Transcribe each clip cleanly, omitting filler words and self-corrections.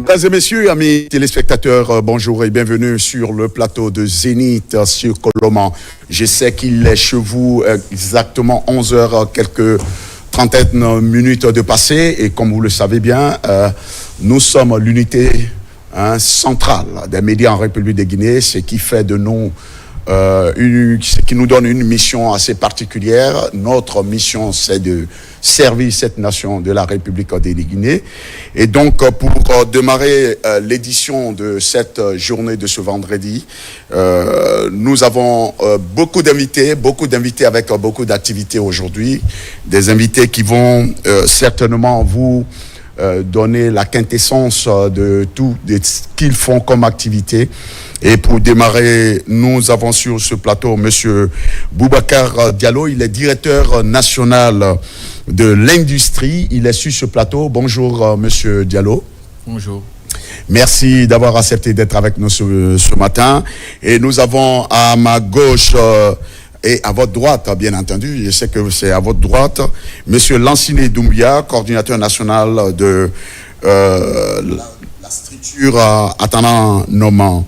Mesdames et messieurs, amis téléspectateurs, bonjour et bienvenue sur le plateau de Zénith sur Koloman. Je sais qu'il est chez vous exactement 11h, quelques trentaine minutes de passé, et comme vous le savez bien, nous sommes l'unité centrale des médias en République de Guinée, ce qui fait de nous ce qui nous donne une mission assez particulière. Notre mission, c'est de servir cette nation de la République de Guinée. Et donc, pour démarrer l'édition de cette journée de ce vendredi, nous avons beaucoup d'invités avec beaucoup d'activités aujourd'hui. Des invités qui vont certainement vous donner la quintessence de tout ce qu'ils font comme activité. Et pour démarrer, nous avons sur ce plateau Monsieur Boubacar Diallo. Il est directeur national de l'industrie. Il est sur ce plateau. Bonjour Monsieur Diallo. Bonjour. Merci d'avoir accepté d'être avec nous ce matin. Et nous avons à ma gauche et à votre droite, bien entendu, je sais que c'est à votre droite, Monsieur Lansine Doumbouya, coordinateur national de la structure Atana Noman,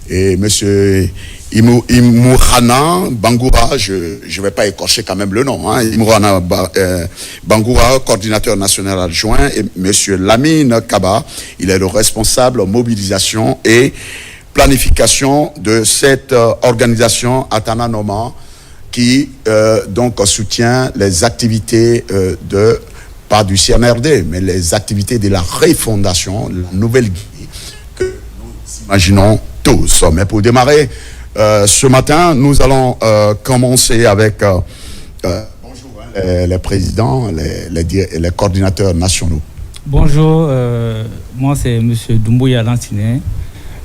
et Monsieur Imurana Bangoura, je ne vais pas écorcher quand même le nom, Imurana Bangoura, coordinateur national adjoint, et Monsieur Lamine Kaba, il est le responsable mobilisation et planification de cette organisation Atana Noman, qui donc soutient les activités pas du CNRD, mais les activités de la refondation, la nouvelle Guinée, que nous imaginons tous. Mais pour démarrer ce matin, nous allons commencer avec bonjour, les présidents, les coordinateurs nationaux. Bonjour, moi c'est M. Doumbouya Lansine,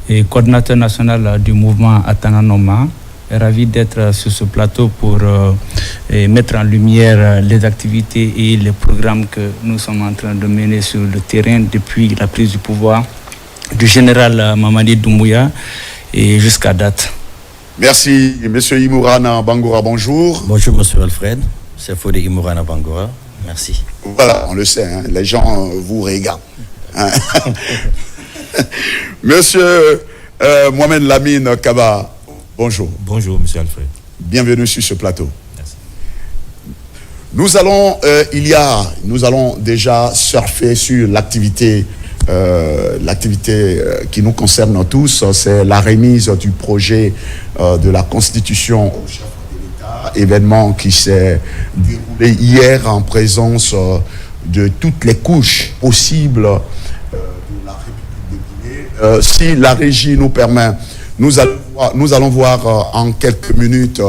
et coordinateur national du mouvement Atana Noman. Ravi d'être sur ce plateau pour mettre en lumière les activités et les programmes que nous sommes en train de mener sur le terrain depuis la prise du pouvoir du général Mamadi Doumbouya et jusqu'à date. Merci. Monsieur Imurana Bangoura, bonjour. Bonjour Monsieur Alfred, c'est Fodé Imurana Bangoura, merci. Voilà, on le sait, les gens vous regardent. Monsieur Mohamed Lamine Kaba, bonjour. Bonjour, monsieur Alfred. Bienvenue sur ce plateau. Merci. Nous allons déjà surfer sur l'activité qui nous concerne tous. C'est la remise du projet de la Constitution au chef de l'État, événement qui s'est déroulé hier en présence de toutes les couches possibles de la République de Guinée. Si la régie nous permet, nous allons voir en quelques minutes,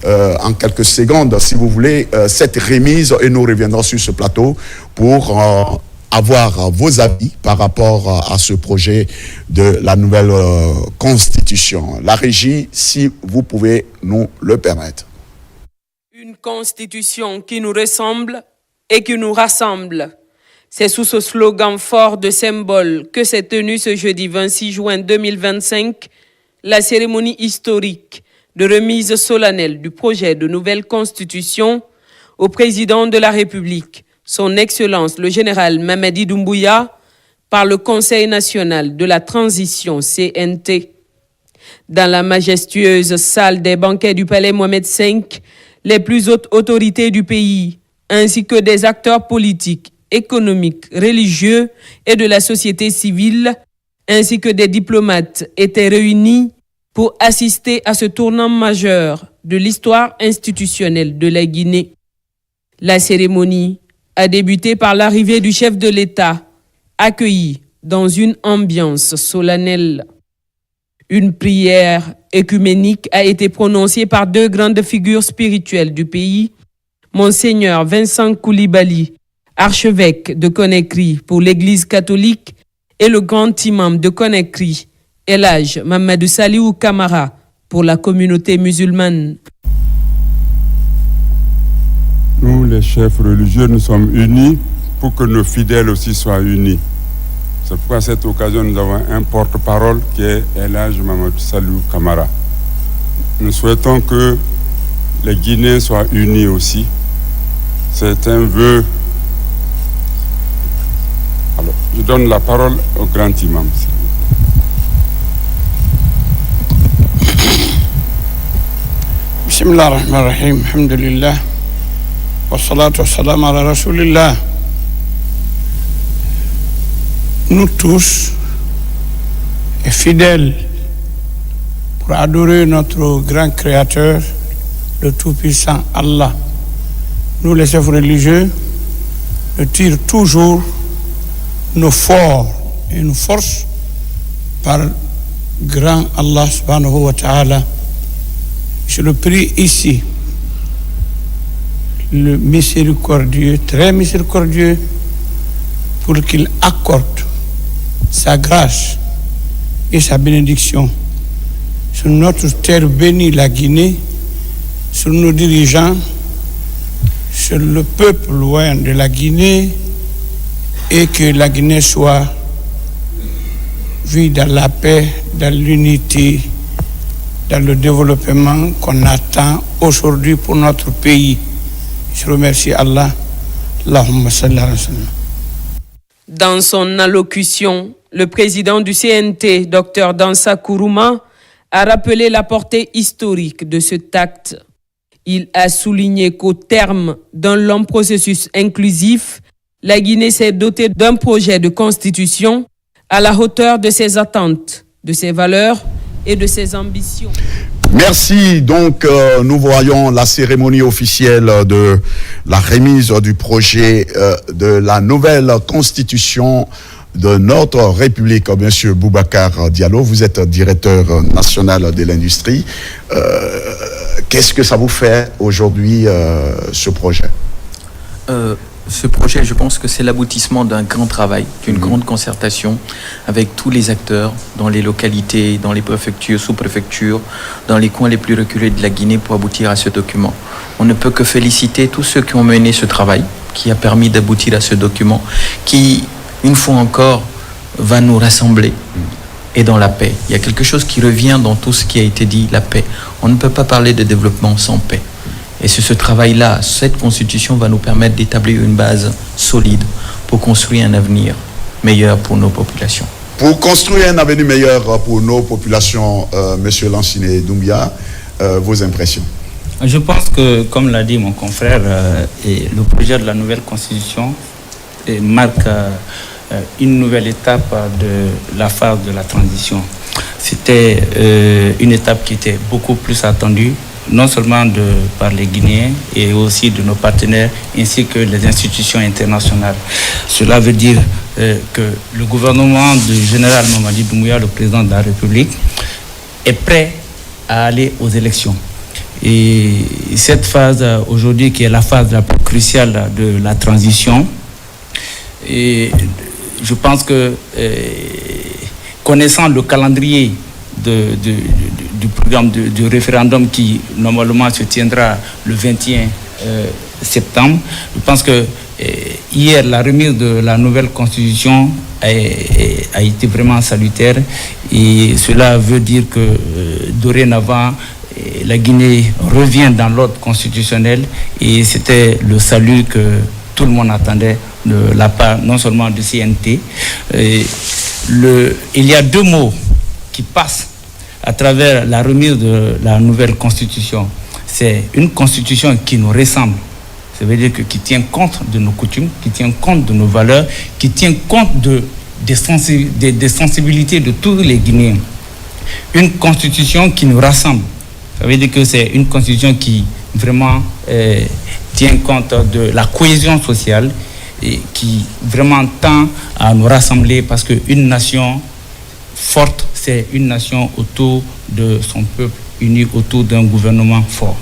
en quelques secondes, si vous voulez, cette remise, et nous reviendrons sur ce plateau pour avoir vos avis par rapport à ce projet de la nouvelle Constitution. La régie, si vous pouvez nous le permettre. Une Constitution qui nous ressemble et qui nous rassemble. C'est sous ce slogan fort de symbole que s'est tenue ce jeudi 26 juin 2025 la cérémonie historique de remise solennelle du projet de nouvelle Constitution au président de la République, son Excellence le général Mamadi Doumbouya, par le Conseil national de la transition CNT. Dans la majestueuse salle des banquets du Palais Mohamed V, les plus hautes autorités du pays, ainsi que des acteurs politiques, économiques, religieux et de la société civile, ainsi que des diplomates étaient réunis pour assister à ce tournant majeur de l'histoire institutionnelle de la Guinée. La cérémonie a débuté par l'arrivée du chef de l'État, accueilli dans une ambiance solennelle. Une prière œcuménique a été prononcée par deux grandes figures spirituelles du pays, Monseigneur Vincent Koulibaly, archevêque de Conakry pour l'Église catholique, et le grand imam de Conakry, El Hadj Mamadou Saliou Kamara, pour la communauté musulmane. Nous, les chefs religieux, nous sommes unis pour que nos fidèles aussi soient unis. C'est pourquoi à cette occasion, nous avons un porte-parole qui est El Hadj Mamadou Saliou Kamara. Nous souhaitons que les Guinéens soient unis aussi. C'est un vœu. Alors, Je donne la parole au grand imam. Bismillah ar-Rahman ar-Rahim, alhamdulillah, wa salatu wa salam ala rasulillah. Nous tous, fidèles pour adorer notre grand créateur, le tout-puissant Allah, nous les chefs religieux, nous tirons toujours nos forces et nos forces par grand Allah subhanahu wa ta'ala. Je le prie ici, le miséricordieux, très miséricordieux, pour qu'il accorde sa grâce et sa bénédiction sur notre terre bénie, la Guinée, sur nos dirigeants, sur le peuple loin de la Guinée, et que la Guinée soit vue dans la paix, dans l'unité, dans le développement qu'on attend aujourd'hui pour notre pays. Je remercie Allah. Allahumma salli ala sallam. Dans son allocution, le président du CNT, Dr Dansa Kourouma, a rappelé la portée historique de cet acte. Il a souligné qu'au terme d'un long processus inclusif, la Guinée s'est dotée d'un projet de constitution à la hauteur de ses attentes, de ses valeurs et de ses ambitions. Merci. Donc, nous voyons la cérémonie officielle de la remise du projet de la nouvelle constitution de notre République. Monsieur Boubacar Diallo, vous êtes directeur national de l'industrie. Qu'est-ce que ça vous fait aujourd'hui, ce projet? Ce projet, je pense que c'est l'aboutissement d'un grand travail, d'une grande concertation avec tous les acteurs dans les localités, dans les préfectures, sous-préfectures, dans les coins les plus reculés de la Guinée pour aboutir à ce document. On ne peut que féliciter tous ceux qui ont mené ce travail, qui a permis d'aboutir à ce document, qui, une fois encore, va nous rassembler et dans la paix. Il y a quelque chose qui revient dans tout ce qui a été dit, la paix. On ne peut pas parler de développement sans paix. Et c'est ce travail-là, cette constitution va nous permettre d'établir une base solide pour construire un avenir meilleur pour nos populations. Pour construire un avenir meilleur pour nos populations, Monsieur Lansine Doumbouya, vos impressions? Je pense que, comme l'a dit mon confrère, le projet de la nouvelle constitution marque une nouvelle étape de la phase de la transition. C'était une étape qui était beaucoup plus attendue, non seulement par les Guinéens et aussi de nos partenaires ainsi que les institutions internationales. Cela veut dire que le gouvernement du général Mamadi Doumbouya, le président de la République, est prêt à aller aux élections. Et cette phase aujourd'hui, qui est la phase la plus cruciale de la transition, et je pense que connaissant le calendrier du programme du référendum qui normalement se tiendra le 21 septembre. Je pense que hier, la remise de la nouvelle constitution a été vraiment salutaire et cela veut dire que dorénavant, la Guinée revient dans l'ordre constitutionnel et c'était le salut que tout le monde attendait de la part non seulement du CNT. Il y a deux mots qui passent à travers la remise de la nouvelle constitution. C'est une constitution qui nous ressemble. Ça veut dire qui tient compte de nos coutumes, qui tient compte de nos valeurs, qui tient compte des sensibilités de tous les Guinéens. Une constitution qui nous rassemble. Ça veut dire que c'est une constitution qui vraiment tient compte de la cohésion sociale et qui vraiment tend à nous rassembler parce qu'une nation forte, c'est une nation autour de son peuple, unie autour d'un gouvernement fort.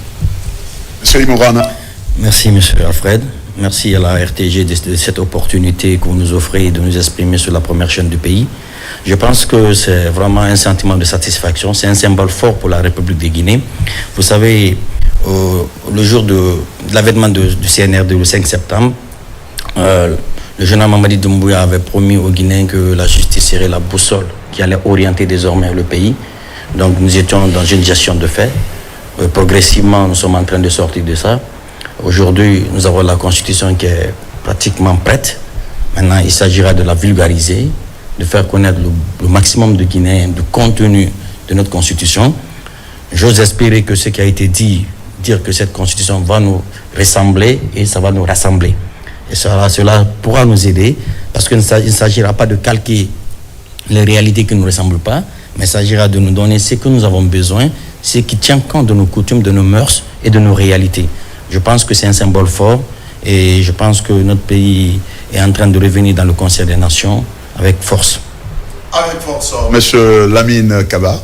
Monsieur Imorana. Merci, Monsieur Alfred. Merci à la RTG de cette opportunité que vous nous offrez de nous exprimer sur la première chaîne du pays. Je pense que c'est vraiment un sentiment de satisfaction. C'est un symbole fort pour la République de Guinée. Vous savez, le jour de l'avènement du CNRD, le 5 septembre, le général Mamadi Doumbouya avait promis aux Guinéens que la justice serait la boussole qui allait orienter désormais le pays. Donc nous étions dans une gestion de fait. Progressivement, nous sommes en train de sortir de ça. Aujourd'hui, nous avons la constitution qui est pratiquement prête. Maintenant, il s'agira de la vulgariser, de faire connaître le maximum de Guinéens du contenu de notre Constitution. J'ose espérer que ce qui a été dit, dire que cette Constitution va nous ressembler et ça va nous rassembler. Et cela pourra nous aider, parce qu'il ne s'agira pas de calquer les réalités qui ne nous ressemblent pas, mais il s'agira de nous donner ce que nous avons besoin, ce qui tient compte de nos coutumes, de nos mœurs et de nos réalités. Je pense que c'est un symbole fort et je pense que notre pays est en train de revenir dans le concert des nations avec force. Avec force, Monsieur Lamine Kaba.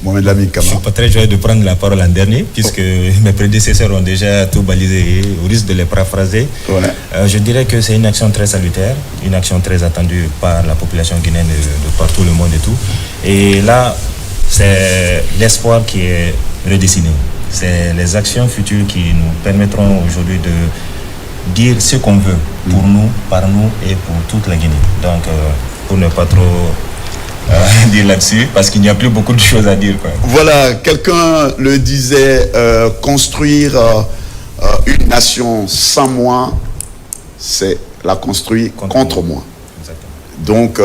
Mohamed Lamine Kaba. Je ne suis pas très joyeux de prendre la parole en dernier, puisque mes prédécesseurs ont déjà tout balisé et au risque de les paraphraser. Ouais. Je dirais que c'est une action très salutaire, une action très attendue par la population guinéenne de partout le monde et tout. Et là, c'est l'espoir qui est redessiné. C'est les actions futures qui nous permettront aujourd'hui de dire ce qu'on veut pour nous, par nous et pour toute la Guinée. Donc, pour ne pas trop dire là-dessus, parce qu'il n'y a plus beaucoup de choses à dire, quoi. Voilà, quelqu'un le disait, construire une nation sans moi, c'est la construire contre moi. Exactement. Donc,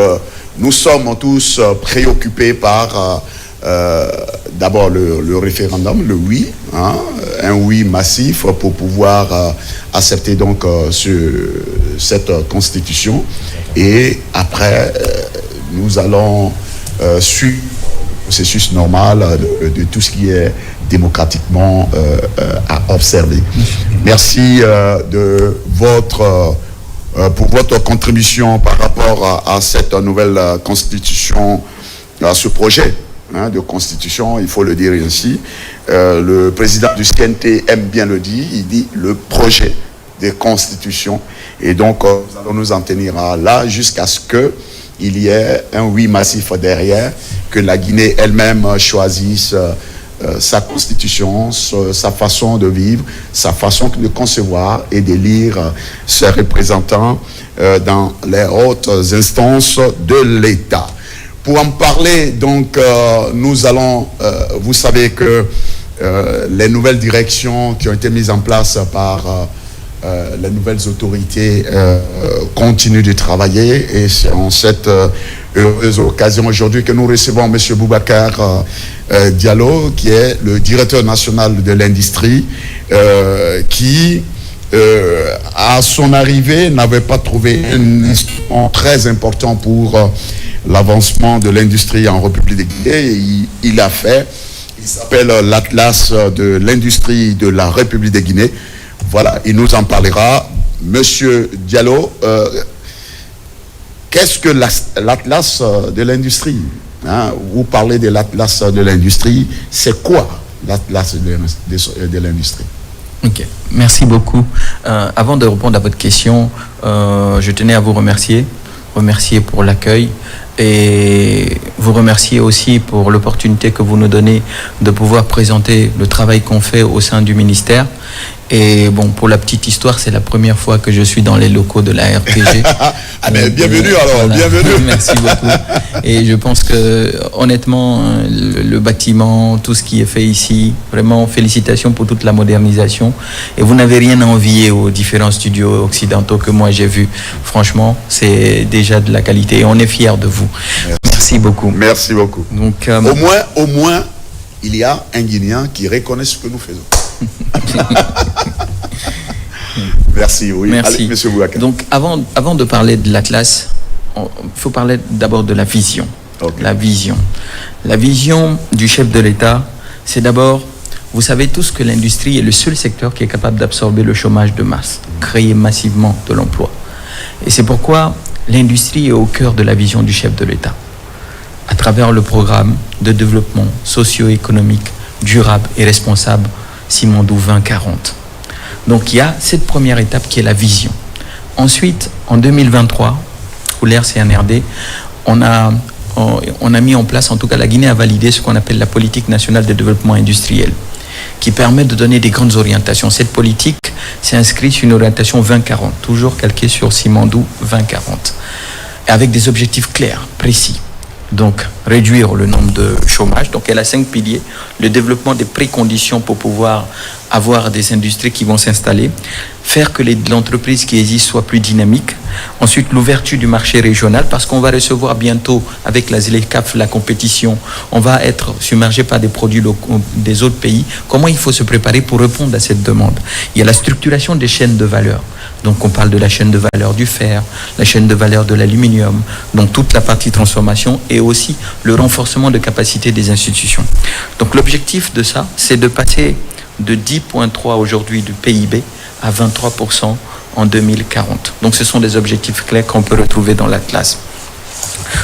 nous sommes tous préoccupés par d'abord le référendum, le oui, hein, un oui massif pour pouvoir accepter donc cette constitution. Et après, nous allons suivre le processus normal de tout ce qui est démocratiquement à observer. Merci pour votre contribution par rapport à cette nouvelle constitution, à ce projet de constitution, il faut le dire ainsi. Le président du CNT aime bien le dire, il dit le projet de constitution. Et donc, nous allons nous en tenir là jusqu'à ce qu'il y ait un oui massif derrière, que la Guinée elle-même choisisse sa constitution, sa façon de vivre, sa façon de concevoir et d'élire ses représentants dans les hautes instances de l'État. Pour en parler, donc, nous allons, vous savez que les nouvelles directions qui ont été mises en place par les nouvelles autorités continuent de travailler, et c'est en cette heureuse occasion aujourd'hui que nous recevons M. Boubacar Diallo, qui est le directeur national de l'industrie, qui, à son arrivée, n'avait pas trouvé un instrument très important pour l'avancement de l'industrie en République de Guinée. Il a fait, il s'appelle l'Atlas de l'industrie de la République de Guinée. Voilà, il nous en parlera. Monsieur Diallo, qu'est-ce que l'Atlas de l'industrie, hein? Vous parlez de l'Atlas de l'industrie, c'est quoi l'Atlas de l'industrie? Ok, merci beaucoup. Avant de répondre à votre question, je tenais à vous remercier pour l'accueil et vous remercier aussi pour l'opportunité que vous nous donnez de pouvoir présenter le travail qu'on fait au sein du ministère. Et bon, pour la petite histoire, c'est la première fois que je suis dans les locaux de la RTG. Ah mais bienvenue alors, voilà. Bienvenue. Merci beaucoup. Et je pense que honnêtement, le bâtiment, tout ce qui est fait ici, vraiment félicitations pour toute la modernisation. Et vous n'avez rien à envier aux différents studios occidentaux que moi j'ai vus. Franchement, c'est déjà de la qualité et on est fiers de vous. Merci beaucoup. Merci beaucoup. Donc, au moins, il y a un Guinéen qui reconnaît ce que nous faisons. Merci, oui. Merci. Allez, monsieur Boubacar. Donc, avant de parler de l'Atlas, il faut parler d'abord de la vision. Okay. La vision du chef de l'État, c'est d'abord, vous savez tous que l'industrie est le seul secteur qui est capable d'absorber le chômage de masse, créer massivement de l'emploi. Et c'est pourquoi l'industrie est au cœur de la vision du chef de l'État, à travers le programme de développement socio-économique, durable et responsable Simandou 2040. Donc il y a cette première étape qui est la vision. Ensuite, en 2023, pour l'RCNRD, on a mis en place, en tout cas la Guinée a validé ce qu'on appelle la politique nationale de développement industriel, qui permet de donner des grandes orientations. Cette politique s'est inscrite sur une orientation 2040, toujours calquée sur Simandou 2040, avec des objectifs clairs, précis, Donc, réduire le nombre de chômage. Donc, elle a 5 piliers. Le développement des préconditions pour pouvoir avoir des industries qui vont s'installer. Faire que l'entreprise qui existe soit plus dynamique. Ensuite, l'ouverture du marché régional, parce qu'on va recevoir bientôt, avec la ZLECAf, la compétition, on va être submergé par des produits locaux des autres pays. Comment il faut se préparer pour répondre à cette demande? Il y a la structuration des chaînes de valeur. Donc, on parle de la chaîne de valeur du fer, la chaîne de valeur de l'aluminium, donc toute la partie transformation et aussi le renforcement de capacité des institutions. Donc, l'objectif de ça, c'est de passer de 10,3 aujourd'hui du PIB à 23% en 2040. Donc, ce sont des objectifs clairs qu'on peut retrouver dans l'Atlas.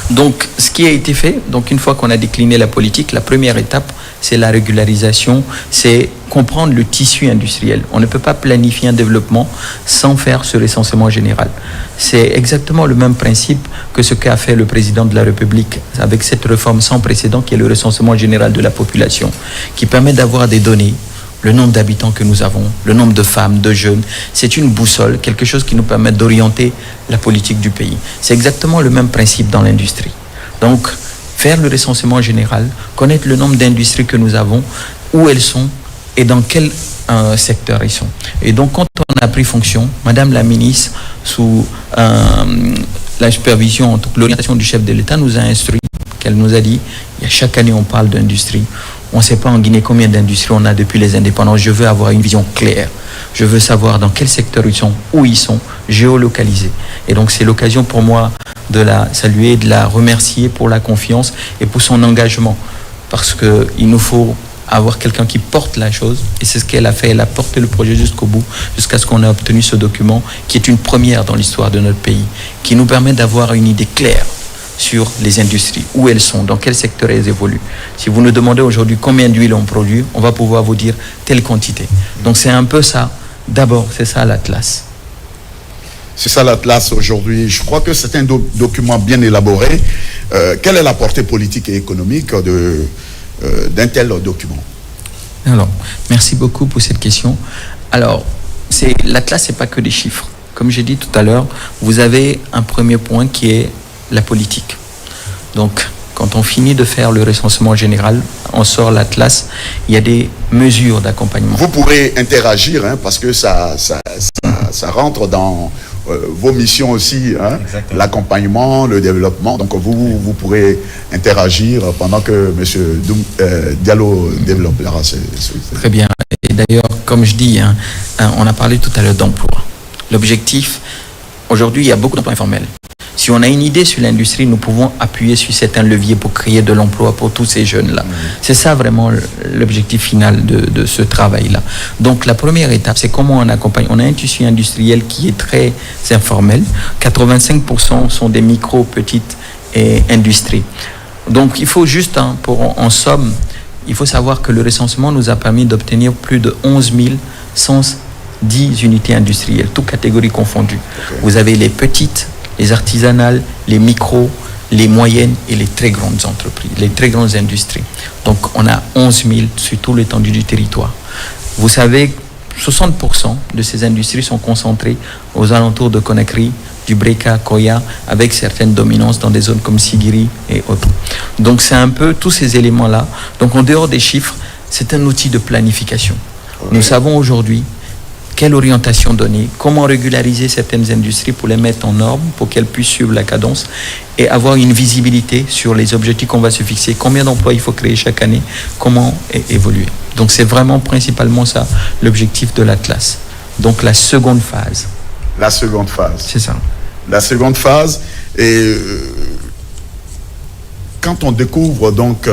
Donc, ce qui a été fait, donc une fois qu'on a décliné la politique, la première étape, c'est la régularisation, c'est comprendre le tissu industriel. On ne peut pas planifier un développement sans faire ce recensement général. C'est exactement le même principe que ce qu'a fait le président de la République avec cette réforme sans précédent qui est le recensement général de la population, qui permet d'avoir des données, le nombre d'habitants que nous avons, le nombre de femmes, de jeunes. C'est une boussole, quelque chose qui nous permet d'orienter la politique du pays. C'est exactement le même principe dans l'industrie. Donc, faire le recensement général, connaître le nombre d'industries que nous avons, où elles sont et dans quel secteur ils sont. Et donc, quand on a pris fonction, Madame la ministre, sous la supervision, l'orientation du chef de l'État, nous a instruit, qu'elle nous a dit, chaque année on parle d'industrie. On ne sait pas en Guinée combien d'industries on a depuis les indépendances. Je veux avoir une vision claire. Je veux savoir dans quel secteur ils sont, où ils sont, géolocalisés. Et donc c'est l'occasion pour moi de la saluer, de la remercier pour la confiance et pour son engagement. Parce qu'il nous faut avoir quelqu'un qui porte la chose. Et c'est ce qu'elle a fait. Elle a porté le projet jusqu'au bout, jusqu'à ce qu'on ait obtenu ce document, qui est une première dans l'histoire de notre pays, qui nous permet d'avoir une idée claire sur les industries, où elles sont, dans quel secteur elles évoluent. Si vous nous demandez aujourd'hui combien d'huile on produit, on va pouvoir vous dire telle quantité. Donc c'est un peu ça. D'abord, c'est ça l'Atlas. C'est ça l'Atlas aujourd'hui. Je crois que c'est un document bien élaboré. Quelle est la portée politique et économique d'un tel document? Alors, merci beaucoup pour cette question. Alors, l'Atlas, c'est pas que des chiffres. Comme j'ai dit tout à l'heure, vous avez un premier point qui est la politique. Donc, quand on finit de faire le recensement général, on sort l'Atlas, il y a des mesures d'accompagnement. Vous pourrez interagir, parce que ça rentre dans vos missions aussi, l'accompagnement, le développement. Donc, vous pourrez interagir pendant que M. Diallo développera. Très bien. Et d'ailleurs, comme je dis, on a parlé tout à l'heure d'emploi. L'objectif, aujourd'hui, il y a beaucoup d'emplois informels. Si on a une idée sur l'industrie, nous pouvons appuyer sur certains leviers pour créer de l'emploi pour tous ces jeunes-là. C'est ça vraiment l'objectif final de ce travail-là. Donc la première étape, c'est comment on accompagne. On a un tissu industriel qui est très informel. 85% sont des micro, petites industries. Donc il faut juste, en somme, il faut savoir que le recensement nous a permis d'obtenir plus de 11 110 unités industrielles, toutes catégories confondues. Okay. Vous avez les petites, les artisanales, les micros, les moyennes et les très grandes entreprises, les très grandes industries. Donc, on a 11 000 sur tout l'étendue du territoire. Vous savez, 60% de ces industries sont concentrées aux alentours de Conakry, du Breka, Koya, avec certaines dominances dans des zones comme Sigiri et autres. Donc, c'est un peu tous ces éléments-là. Donc, en dehors des chiffres, c'est un outil de planification. Nous savons aujourd'hui quelle orientation donner, comment régulariser certaines industries pour les mettre en norme, pour qu'elles puissent suivre la cadence et avoir une visibilité sur les objectifs qu'on va se fixer, combien d'emplois il faut créer chaque année, comment évoluer. Donc c'est vraiment principalement ça l'objectif de l'Atlas. Donc la seconde phase. La seconde phase. C'est ça. La seconde phase. Et quand on découvre donc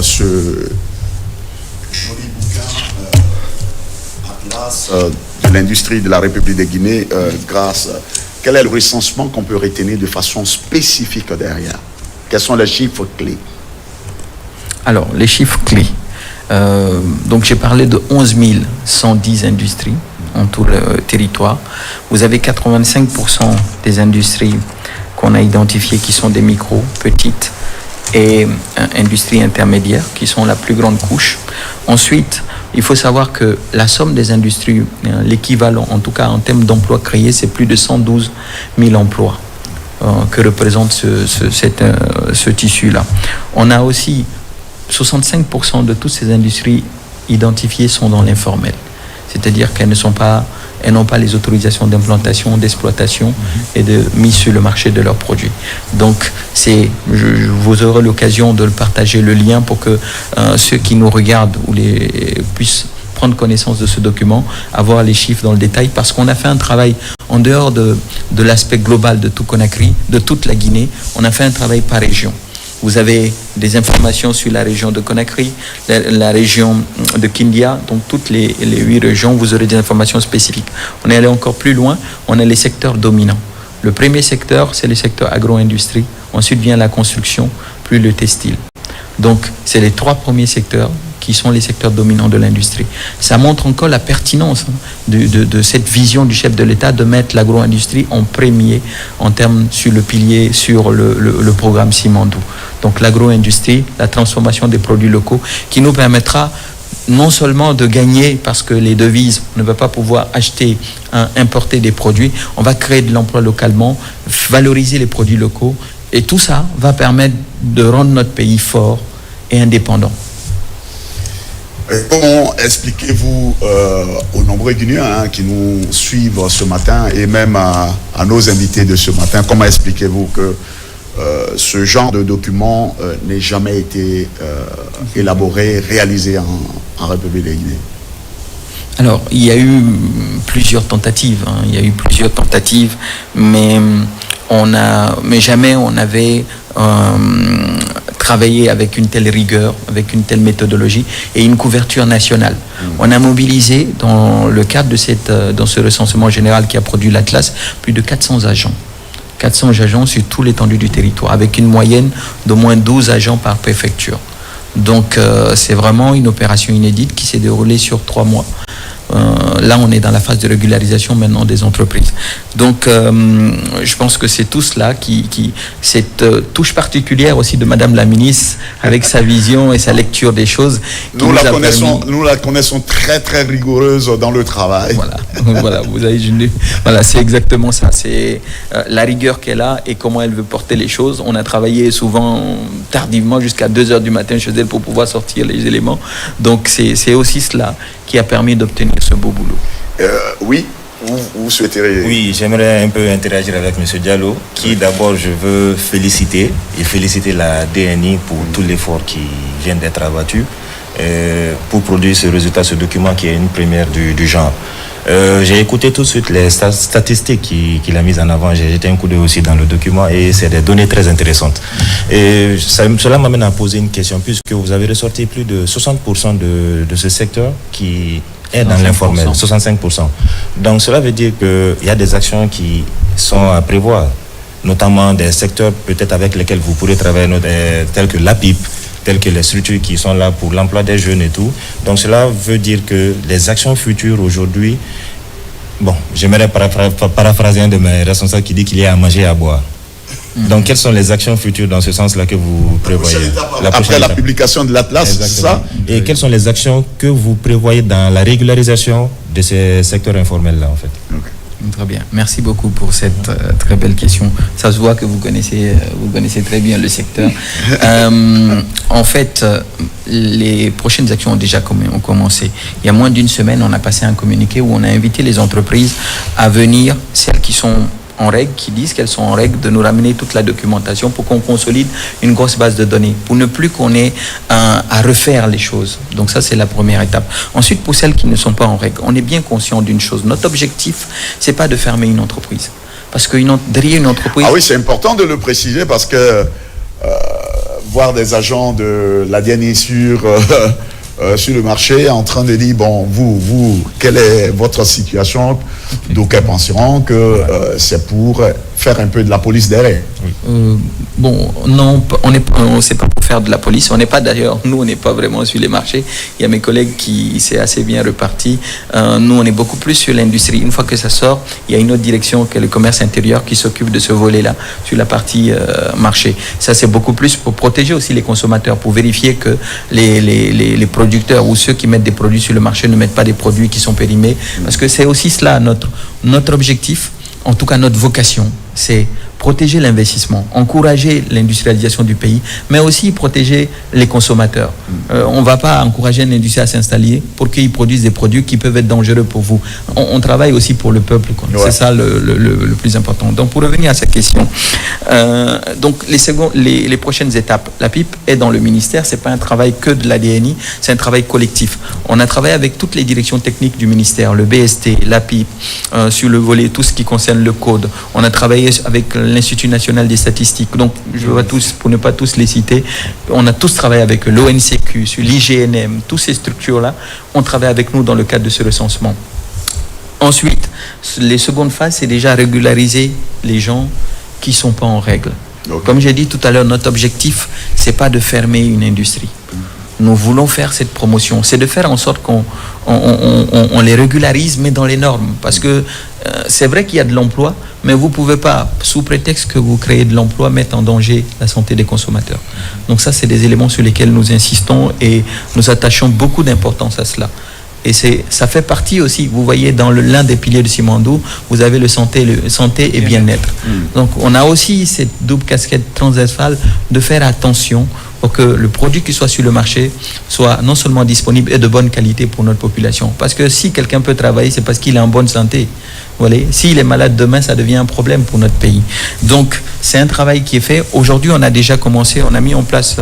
ce joli bouquin Atlas de l'industrie de la République de Guinée, quel est le recensement qu'on peut retenir de façon spécifique derrière? Quels sont les chiffres clés? Alors, les chiffres clés. Donc, j'ai parlé de 11 110 industries en tout le territoire. Vous avez 85% des industries qu'on a identifiées qui sont des micros, petites, et industries intermédiaires qui sont la plus grande couche. Ensuite, il faut savoir que la somme des industries, l'équivalent, en tout cas en termes d'emplois créés, c'est plus de 112 000 emplois. que représente ce tissu-là. On a aussi 65% de toutes ces industries identifiées sont dans l'informel. C'est-à-dire qu'elles n'ont pas les autorisations d'implantation, d'exploitation et de mise sur le marché de leurs produits. Donc, vous aurez l'occasion de partager le lien pour que ceux qui nous regardent puissent prendre connaissance de ce document, avoir les chiffres dans le détail, parce qu'on a fait un travail en dehors de l'aspect global de tout Conakry, de toute la Guinée. On a fait un travail par région. Vous avez des informations sur la région de Conakry, la région de Kindia, donc toutes les 8 régions, vous aurez des informations spécifiques. On est allé encore plus loin, on a les secteurs dominants. Le premier secteur, c'est le secteur agro-industrie, ensuite vient la construction, puis le textile. Donc, c'est les 3 premiers secteurs qui sont les secteurs dominants de l'industrie. Ça montre encore la pertinence de cette vision du chef de l'État de mettre l'agro-industrie en premier en termes sur le pilier, sur le programme Simandou. Donc l'agro-industrie, la transformation des produits locaux qui nous permettra non seulement de gagner parce que les devises, on ne va pas pouvoir acheter, importer des produits, on va créer de l'emploi localement, valoriser les produits locaux et tout ça va permettre de rendre notre pays fort et indépendant. Comment expliquez-vous aux nombreux Guinéens qui nous suivent ce matin et même à nos invités de ce matin, comment expliquez-vous que ce genre de document n'ait jamais été élaboré, réalisé en République de Guinée? Alors, il y a eu plusieurs tentatives, mais jamais on avait travaillé avec une telle rigueur, avec une telle méthodologie et une couverture nationale. On a mobilisé dans le cadre de dans ce recensement général qui a produit l'Atlas, plus de 400 agents. 400 agents sur tout l'étendue du territoire, avec une moyenne d'au moins 12 agents par préfecture. Donc c'est vraiment une opération inédite qui s'est déroulée sur 3 mois. Là, on est dans la phase de régularisation maintenant des entreprises. Donc, je pense que c'est tout cela cette touche particulière aussi de Madame la ministre, avec sa vision et sa lecture des choses. Nous la connaissons très, très rigoureuse dans le travail. Voilà, vous avez voilà, c'est exactement ça. C'est la rigueur qu'elle a et comment elle veut porter les choses. On a travaillé souvent tardivement jusqu'à 2h du matin chez elle pour pouvoir sortir les éléments. Donc, c'est aussi cela qui a permis d'obtenir ce beau boulot. Oui, vous souhaiteriez... Oui, j'aimerais un peu interagir avec M. Diallo, qui d'abord je veux féliciter la DNI pour tout l'effort qui vient d'être abattu pour produire ce résultat, ce document qui est une première du genre. J'ai écouté tout de suite les statistiques qu'il a mises en avant. J'ai jeté un coup d'œil aussi dans le document et c'est des données très intéressantes. Et cela m'amène à poser une question, puisque vous avez ressorti plus de 60% de ce secteur qui est dans l'informel, 65%. Donc cela veut dire qu'il y a des actions qui sont à prévoir, notamment des secteurs peut-être avec lesquels vous pourrez travailler, tels que l'APIP, telles que les structures qui sont là pour l'emploi des jeunes et tout. Donc cela veut dire que les actions futures aujourd'hui, bon, j'aimerais paraphraser un de mes responsables qui dit qu'il y a à manger et à boire. Donc quelles sont les actions futures dans ce sens-là que vous prévoyez? Après la publication de l'Atlas, c'est ça? Et quelles sont les actions que vous prévoyez dans la régularisation de ces secteurs informels-là, en fait? Très bien. Merci beaucoup pour cette très belle question. Ça se voit que vous connaissez très bien le secteur. En fait, les prochaines actions ont déjà commencé. Il y a moins d'une semaine, on a passé un communiqué où on a invité les entreprises à venir, celles qui sont en règle, qui disent qu'elles sont en règle, de nous ramener toute la documentation pour qu'on consolide une grosse base de données, pour ne plus qu'on ait à refaire les choses. Donc ça, c'est la première étape. Ensuite, pour celles qui ne sont pas en règle, on est bien conscient d'une chose. Notre objectif, c'est pas de fermer une entreprise. Parce que derrière une entreprise... Ah oui, c'est important de le préciser parce que voir des agents de la DNI sur le marché en train de dire, bon, vous, quelle est votre situation? D'aucuns penseront que c'est pour faire un peu de la police derrière. Bon, non, c'est pas pour faire de la police. On n'est pas d'ailleurs, nous, on n'est pas vraiment sur les marchés. Il y a mes collègues qui s'est assez bien reparti. Nous, on est beaucoup plus sur l'industrie. Une fois que ça sort, il y a une autre direction qui est le commerce intérieur qui s'occupe de ce volet-là, sur la partie marché. Ça, c'est beaucoup plus pour protéger aussi les consommateurs, pour vérifier que les producteurs ou ceux qui mettent des produits sur le marché ne mettent pas des produits qui sont périmés. Parce que c'est aussi cela, notre objectif, en tout cas notre vocation, c'est protéger l'investissement, encourager l'industrialisation du pays, mais aussi protéger les consommateurs. On ne va pas encourager l'industrie à s'installer pour qu'ils produisent des produits qui peuvent être dangereux pour vous. On travaille aussi pour le peuple, quoi. Ouais. C'est ça le plus important. Donc, pour revenir à cette question, donc les prochaines étapes, la PIP est dans le ministère, c'est pas un travail que de l'ADNI, c'est un travail collectif. On a travaillé avec toutes les directions techniques du ministère, le BST, la PIP, sur le volet, tout ce qui concerne le code. On a travaillé avec l'Institut national des statistiques. Donc, je vais tous, pour ne pas tous les citer, on a tous travaillé avec l'ONCQ, sur l'IGNM, toutes ces structures-là ont travaillé avec nous dans le cadre de ce recensement. Ensuite, les secondes phases, c'est déjà régulariser les gens qui ne sont pas en règle. Okay. Comme j'ai dit tout à l'heure, notre objectif, ce n'est pas de fermer une industrie. Nous voulons faire cette promotion. C'est de faire en sorte qu'on les régularise, mais dans les normes. Parce que c'est vrai qu'il y a de l'emploi, mais vous ne pouvez pas, sous prétexte que vous créez de l'emploi, mettre en danger la santé des consommateurs. Donc ça, c'est des éléments sur lesquels nous insistons et nous attachons beaucoup d'importance à cela. Et ça fait partie aussi, vous voyez, dans l'un des piliers de Simandou, vous avez le santé et bien-être. Donc on a aussi cette double casquette transversale de faire attention pour que le produit qui soit sur le marché soit non seulement disponible et de bonne qualité pour notre population. Parce que si quelqu'un peut travailler, c'est parce qu'il est en bonne santé. Voilà. S'il est malade demain, ça devient un problème pour notre pays. Donc, c'est un travail qui est fait. Aujourd'hui, on a déjà commencé, on a mis en place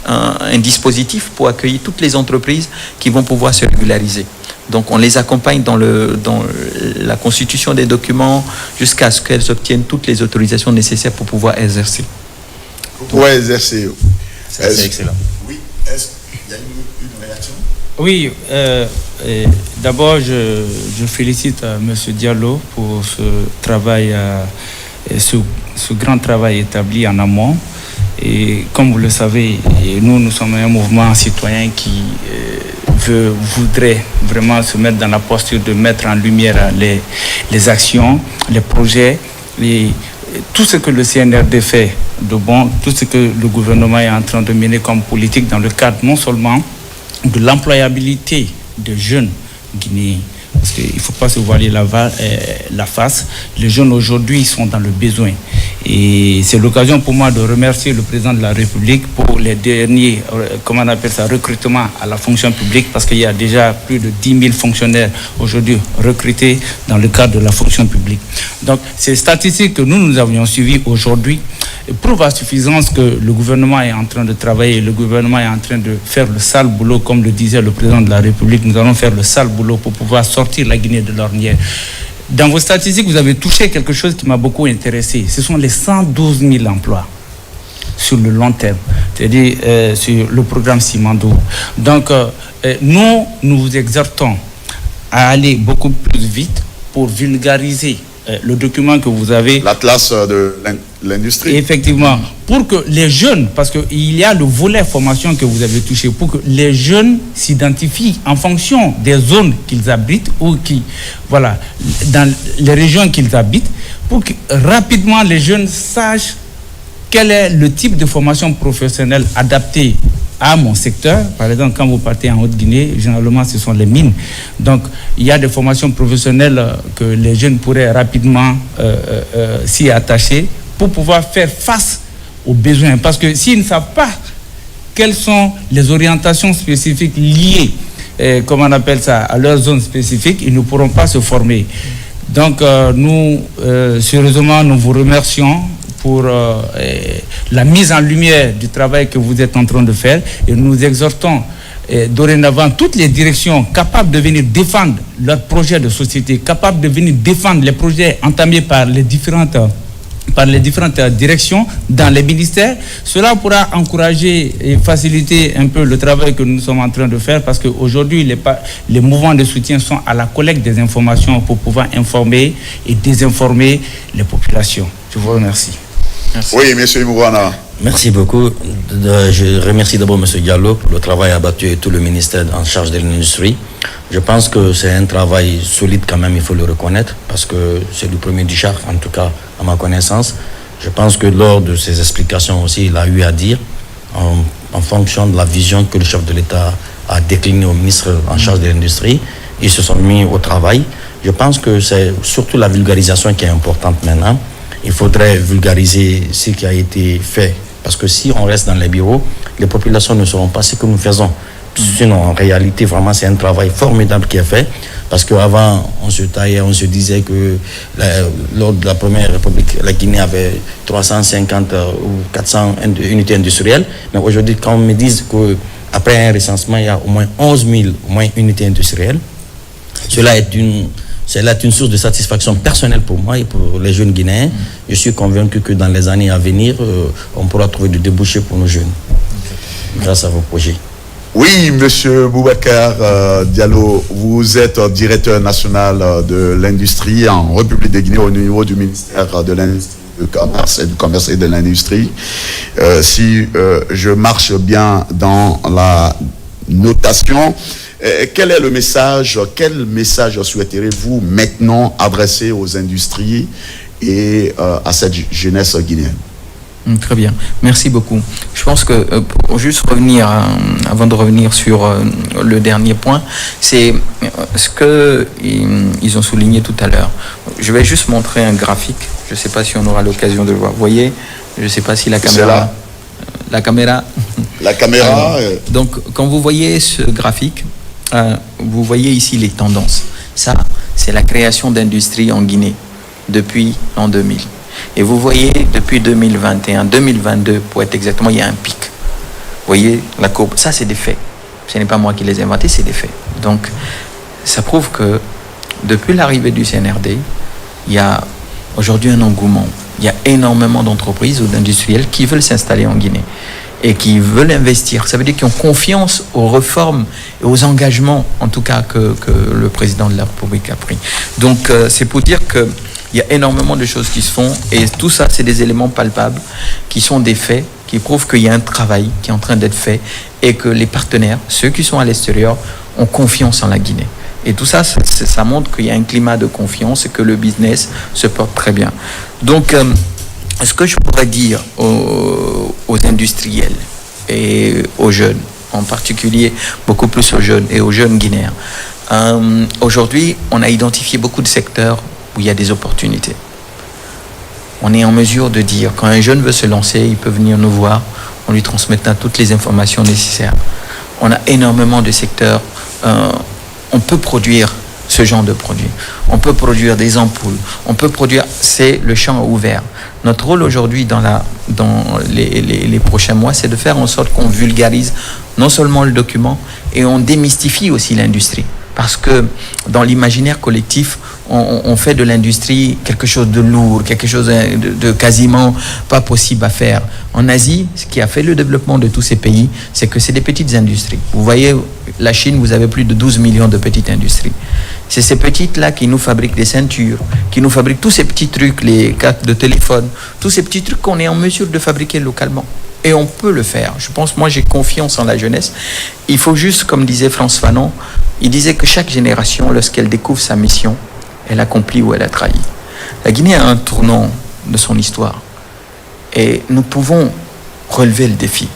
un dispositif pour accueillir toutes les entreprises qui vont pouvoir se régulariser. Donc, on les accompagne dans la constitution des documents jusqu'à ce qu'elles obtiennent toutes les autorisations nécessaires pour pouvoir exercer. Pour pouvoir exercer. C'est excellent. Oui, est-ce qu'il y a une réaction? Oui, d'abord, je félicite M. Diallo pour ce travail, ce grand travail établi en amont. Et comme vous le savez, nous sommes un mouvement citoyen qui voudrait vraiment se mettre dans la posture de mettre en lumière les actions, les projets, tout ce que le CNRD fait de bon, tout ce que le gouvernement est en train de mener comme politique dans le cadre non seulement de l'employabilité des jeunes guinéens, parce qu'il ne faut pas se voiler la face. Les jeunes aujourd'hui sont dans le besoin. Et c'est l'occasion pour moi de remercier le président de la République pour les derniers, comment on appelle ça, recrutements à la fonction publique, parce qu'il y a déjà plus de 10 000 fonctionnaires aujourd'hui recrutés dans le cadre de la fonction publique. Donc, ces statistiques que nous avions suivies aujourd'hui prouvent à suffisance que le gouvernement est en train de travailler, le gouvernement est en train de faire le sale boulot, comme le disait le président de la République. Nous allons faire le sale boulot pour pouvoir sortir la Guinée de l'ornière. Dans vos statistiques, vous avez touché quelque chose qui m'a beaucoup intéressé. Ce sont les 112 000 emplois sur le long terme, c'est-à-dire sur le programme Simandou. Donc, nous vous exhortons à aller beaucoup plus vite pour vulgariser le document que vous avez. L'atlas de l'industrie. Effectivement, pour que les jeunes, parce qu'il y a le volet formation que vous avez touché, pour que les jeunes s'identifient en fonction des zones qu'ils habitent ou voilà, dans les régions qu'ils habitent, pour que rapidement les jeunes sachent quel est le type de formation professionnelle adaptée à mon secteur. Par exemple, quand vous partez en Haute-Guinée, généralement, ce sont les mines. Donc, il y a des formations professionnelles que les jeunes pourraient rapidement s'y attacher pour pouvoir faire face aux besoins. Parce que s'ils ne savent pas quelles sont les orientations spécifiques liées, comment on appelle ça, à leur zone spécifique, ils ne pourront pas se former. Donc, nous, sérieusement, nous vous remercions pour la mise en lumière du travail que vous êtes en train de faire, et nous exhortons dorénavant toutes les directions capables de venir défendre leurs projets de société, capables de venir défendre les projets entamés par les différentes directions dans les ministères. Cela pourra encourager et faciliter un peu le travail que nous sommes en train de faire, parce qu'aujourd'hui, les mouvements de soutien sont à la collecte des informations pour pouvoir informer et désinformer les populations. Je vous remercie. Merci. Oui, M. Imouana. Merci beaucoup. Je remercie d'abord M. Diallo pour le travail abattu et tout le ministère en charge de l'industrie. Je pense que c'est un travail solide quand même, il faut le reconnaître, parce que c'est le premier du char, en tout cas à ma connaissance. Je pense que lors de ses explications aussi, il a eu à dire, en fonction de la vision que le chef de l'État a déclinée au ministre en charge de l'industrie, ils se sont mis au travail. Je pense que c'est surtout la vulgarisation qui est importante maintenant. il faudrait vulgariser ce qui a été fait. Parce que si on reste dans les bureaux, les populations ne sauront pas ce que nous faisons. Sinon, en réalité, vraiment, c'est un travail formidable qui est fait. Parce qu'avant, on se taillait, on se disait que lors de la première République, la Guinée avait 350 ou 400 unités industrielles. Mais aujourd'hui, quand on me dit qu'après un recensement, il y a au moins 11 000 unités industrielles, cela est une source de satisfaction personnelle pour moi et pour les jeunes Guinéens. Je suis convaincu que dans les années à venir, on pourra trouver des débouchés pour nos jeunes, grâce à vos projets. Oui, Monsieur Boubacar Diallo, vous êtes directeur national de l'industrie en République de Guinée au niveau du ministère de l'Industrie, du Commerce et de l'Industrie. Si je marche bien dans la notation, quel est le message, quel message souhaiterez-vous maintenant adresser aux industries et à cette jeunesse guinéenne? Très bien, merci beaucoup. Je pense que pour juste revenir, avant de revenir sur le dernier point, c'est ce qu'ils ont souligné tout à l'heure. Je vais juste montrer un graphique, je ne sais pas si on aura l'occasion de le voir. Vous voyez, je ne sais pas si la caméra... La caméra. Donc, quand vous voyez ce graphique, vous voyez ici les tendances. Ça, c'est la création d'industries en Guinée depuis l'an 2000. Et vous voyez, depuis 2021, 2022, pour être exactement, il y a un pic. Vous voyez la courbe. Ça, c'est des faits. Ce n'est pas moi qui les ai inventés, c'est des faits. Donc, ça prouve que depuis l'arrivée du CNRD, il y a aujourd'hui un engouement. Il y a énormément d'entreprises ou d'industriels qui veulent s'installer en Guinée et qui veulent investir. Ça veut dire qu'ils ont confiance aux réformes et aux engagements, en tout cas, que le président de la République a pris. Donc, c'est pour dire que il y a énormément de choses qui se font et tout ça, c'est des éléments palpables qui sont des faits, qui prouvent qu'il y a un travail qui est en train d'être fait et que les partenaires, ceux qui sont à l'extérieur, ont confiance en la Guinée. Et tout ça, ça montre qu'il y a un climat de confiance et que le business se porte très bien. Donc, ce que je pourrais dire aux industriels et aux jeunes, en particulier beaucoup plus aux jeunes et aux jeunes Guinéens, aujourd'hui, on a identifié beaucoup de secteurs où il y a des opportunités. On est en mesure de dire, quand un jeune veut se lancer, il peut venir nous voir, on lui transmettra toutes les informations nécessaires. On a énormément de secteurs, on peut produire ce genre de produits. On peut produire des ampoules, on peut produire, c'est le champ ouvert. Notre rôle aujourd'hui dans les prochains mois, c'est de faire en sorte qu'on vulgarise non seulement le document, et on démystifie aussi l'industrie. Parce que dans l'imaginaire collectif, on fait de l'industrie quelque chose de lourd, quelque chose de quasiment pas possible à faire. En Asie, ce qui a fait le développement de tous ces pays, c'est que c'est des petites industries. Vous voyez, la Chine, vous avez plus de 12 millions de petites industries. C'est ces petites-là qui nous fabriquent des ceintures, qui nous fabriquent tous ces petits trucs, les cartes de téléphone, tous ces petits trucs qu'on est en mesure de fabriquer localement. Et on peut le faire. Je pense, moi, j'ai confiance en la jeunesse. Il faut juste, comme disait Frantz Fanon, il disait que chaque génération, lorsqu'elle découvre sa mission, elle accomplit ou elle a trahi. La Guinée a un tournant de son histoire. Et nous pouvons relever le défi.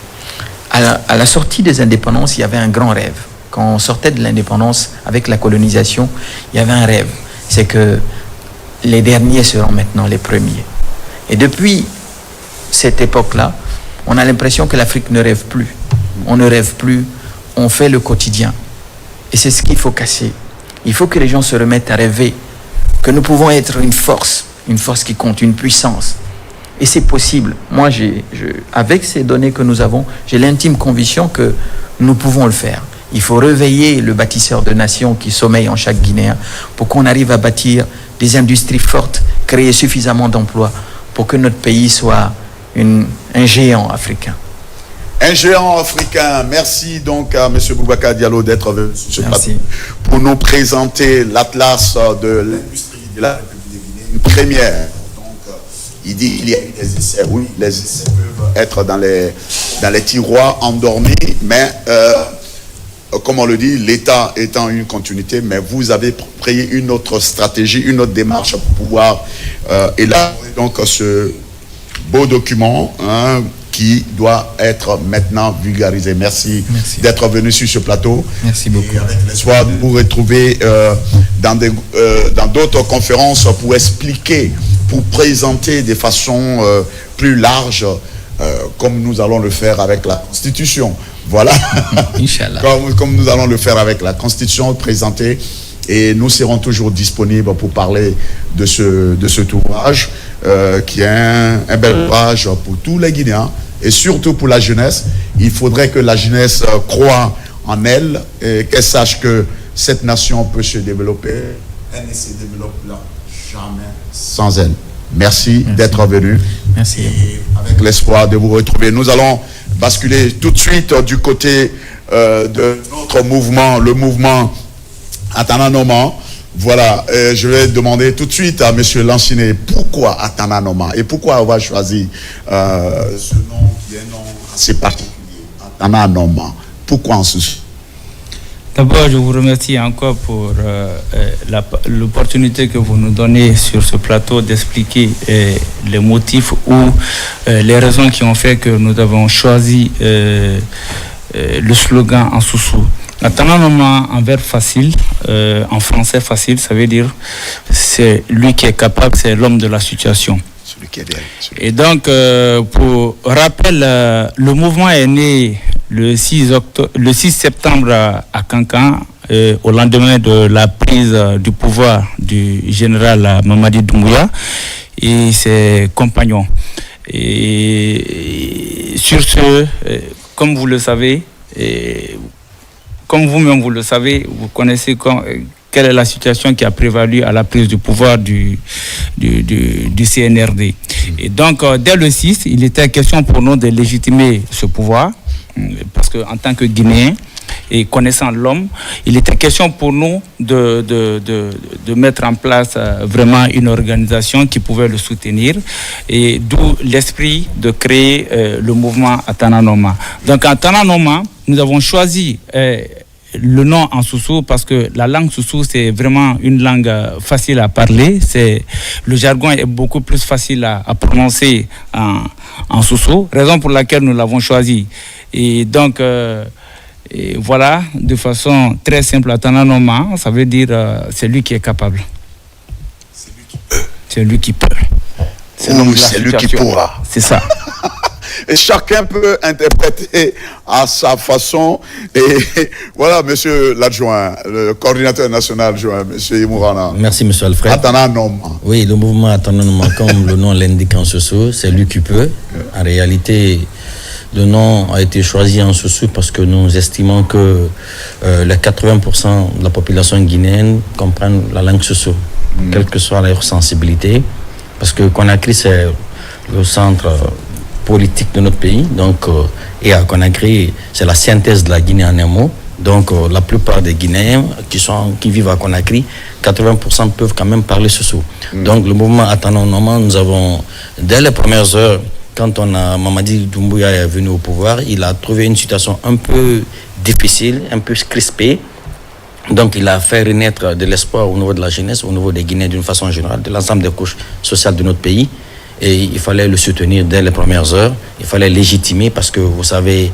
À la sortie des indépendances, il y avait un grand rêve. Quand on sortait de l'indépendance avec la colonisation, il y avait un rêve. C'est que les derniers seront maintenant les premiers. Et depuis cette époque-là, on a l'impression que l'Afrique ne rêve plus. On ne rêve plus, on fait le quotidien. Et c'est ce qu'il faut casser. Il faut que les gens se remettent à rêver, que nous pouvons être une force qui compte, une puissance. Et c'est possible. Moi, avec ces données que nous avons, j'ai l'intime conviction que nous pouvons le faire. Il faut réveiller le bâtisseur de nations qui sommeille en chaque Guinéen pour qu'on arrive à bâtir des industries fortes, créer suffisamment d'emplois pour que notre pays soit un géant africain. Un géant africain. Merci donc à M. Boubacar Diallo d'être venu sur ce plateau pour nous présenter l'atlas de l'industrie de la République de Guinée. Une première. Donc, il dit qu'il y a eu des essais. Oui, les essais peuvent être dans les tiroirs endormis, mais comme on le dit, l'État étant une continuité, mais vous avez créé une autre stratégie, une autre démarche pour pouvoir élaborer donc ce beau document qui doit être maintenant vulgarisé. Merci. D'être venu sur ce plateau. Merci beaucoup. Et avec l'espoir de vous retrouver dans d'autres conférences pour expliquer pour présenter de façon plus large, comme nous allons le faire avec la Constitution. Voilà. Inch'Allah. Comme nous allons le faire avec la Constitution, présenter. Et nous serons toujours disponibles pour parler de cet ouvrage, qui est un bel ouvrage pour tous les Guinéens et surtout pour la jeunesse. Il faudrait que la jeunesse croie en elle et qu'elle sache que cette nation peut se développer. Elle ne se développera jamais sans elle. Merci d'être venu. Merci. Et avec l'espoir de vous retrouver. Nous allons basculer tout de suite du côté de notre mouvement, le mouvement Atananoma. Voilà, je vais demander tout de suite à M. Lanciné pourquoi Atananoma et pourquoi avoir choisi ce nom qui est un nom assez particulier, Atananoma. Pourquoi en ce sens? D'abord, je vous remercie encore pour l'opportunité que vous nous donnez sur ce plateau d'expliquer les motifs ou les raisons qui ont fait que nous avons choisi le slogan en Soussou. Atananoma en verbe facile, en français facile, ça veut dire c'est lui qui est capable, c'est l'homme de la situation. Celui qui est derrière. Et donc, pour rappel, le mouvement est né le 6 septembre à Kankan, au lendemain de la prise du pouvoir du général Mamadi Doumbouya et ses compagnons. Et sur ce, comme vous le savez, comme vous-même vous le savez, vous connaissez quelle est la situation qui a prévalu à la prise du pouvoir du CNRD. Et donc, dès le 6, il était question pour nous de légitimer ce pouvoir, parce qu'en tant que Guinéens et connaissant l'homme, il était question pour nous de mettre en place vraiment une organisation qui pouvait le soutenir, et d'où l'esprit de créer le mouvement Atananoma. Donc, Atananoma, nous avons choisi le nom en Soussou parce que la langue Soussou, c'est vraiment une langue facile à parler. Le jargon est beaucoup plus facile à prononcer en Soussou, raison pour laquelle nous l'avons choisi. Et donc, voilà, de façon très simple, Atananoma, ça veut dire c'est lui qui est capable. C'est lui qui peut. C'est lui qui pourra. C'est ça. Et chacun peut interpréter à sa façon. Et voilà, monsieur l'adjoint, le coordinateur national adjoint, monsieur Imourana. Merci, monsieur Alfred. Atananoma. Oui, le mouvement Atananoma, comme le nom l'indique en Soussou, c'est lui qui peut. En réalité, le nom a été choisi en Soussou parce que nous estimons que les 80% de la population guinéenne comprennent la langue Soussou, quelle que soit leur sensibilité. Parce que Conakry, c'est le centre politique de notre pays, donc, et à Conakry, c'est la synthèse de la Guinée en un mot. Donc, la plupart des Guinéens qui vivent à Conakry, 80% peuvent quand même parler Soussou. Donc, le mouvement Atananoma, nous avons, dès les premières heures, quand Mamadi Doumbouya est venu au pouvoir, il a trouvé une situation un peu difficile, un peu crispée. Donc, il a fait renaître de l'espoir au niveau de la jeunesse, au niveau des Guinéens d'une façon générale, de l'ensemble des couches sociales de notre pays. Et il fallait le soutenir dès les premières heures. Il fallait légitimer parce que, vous savez,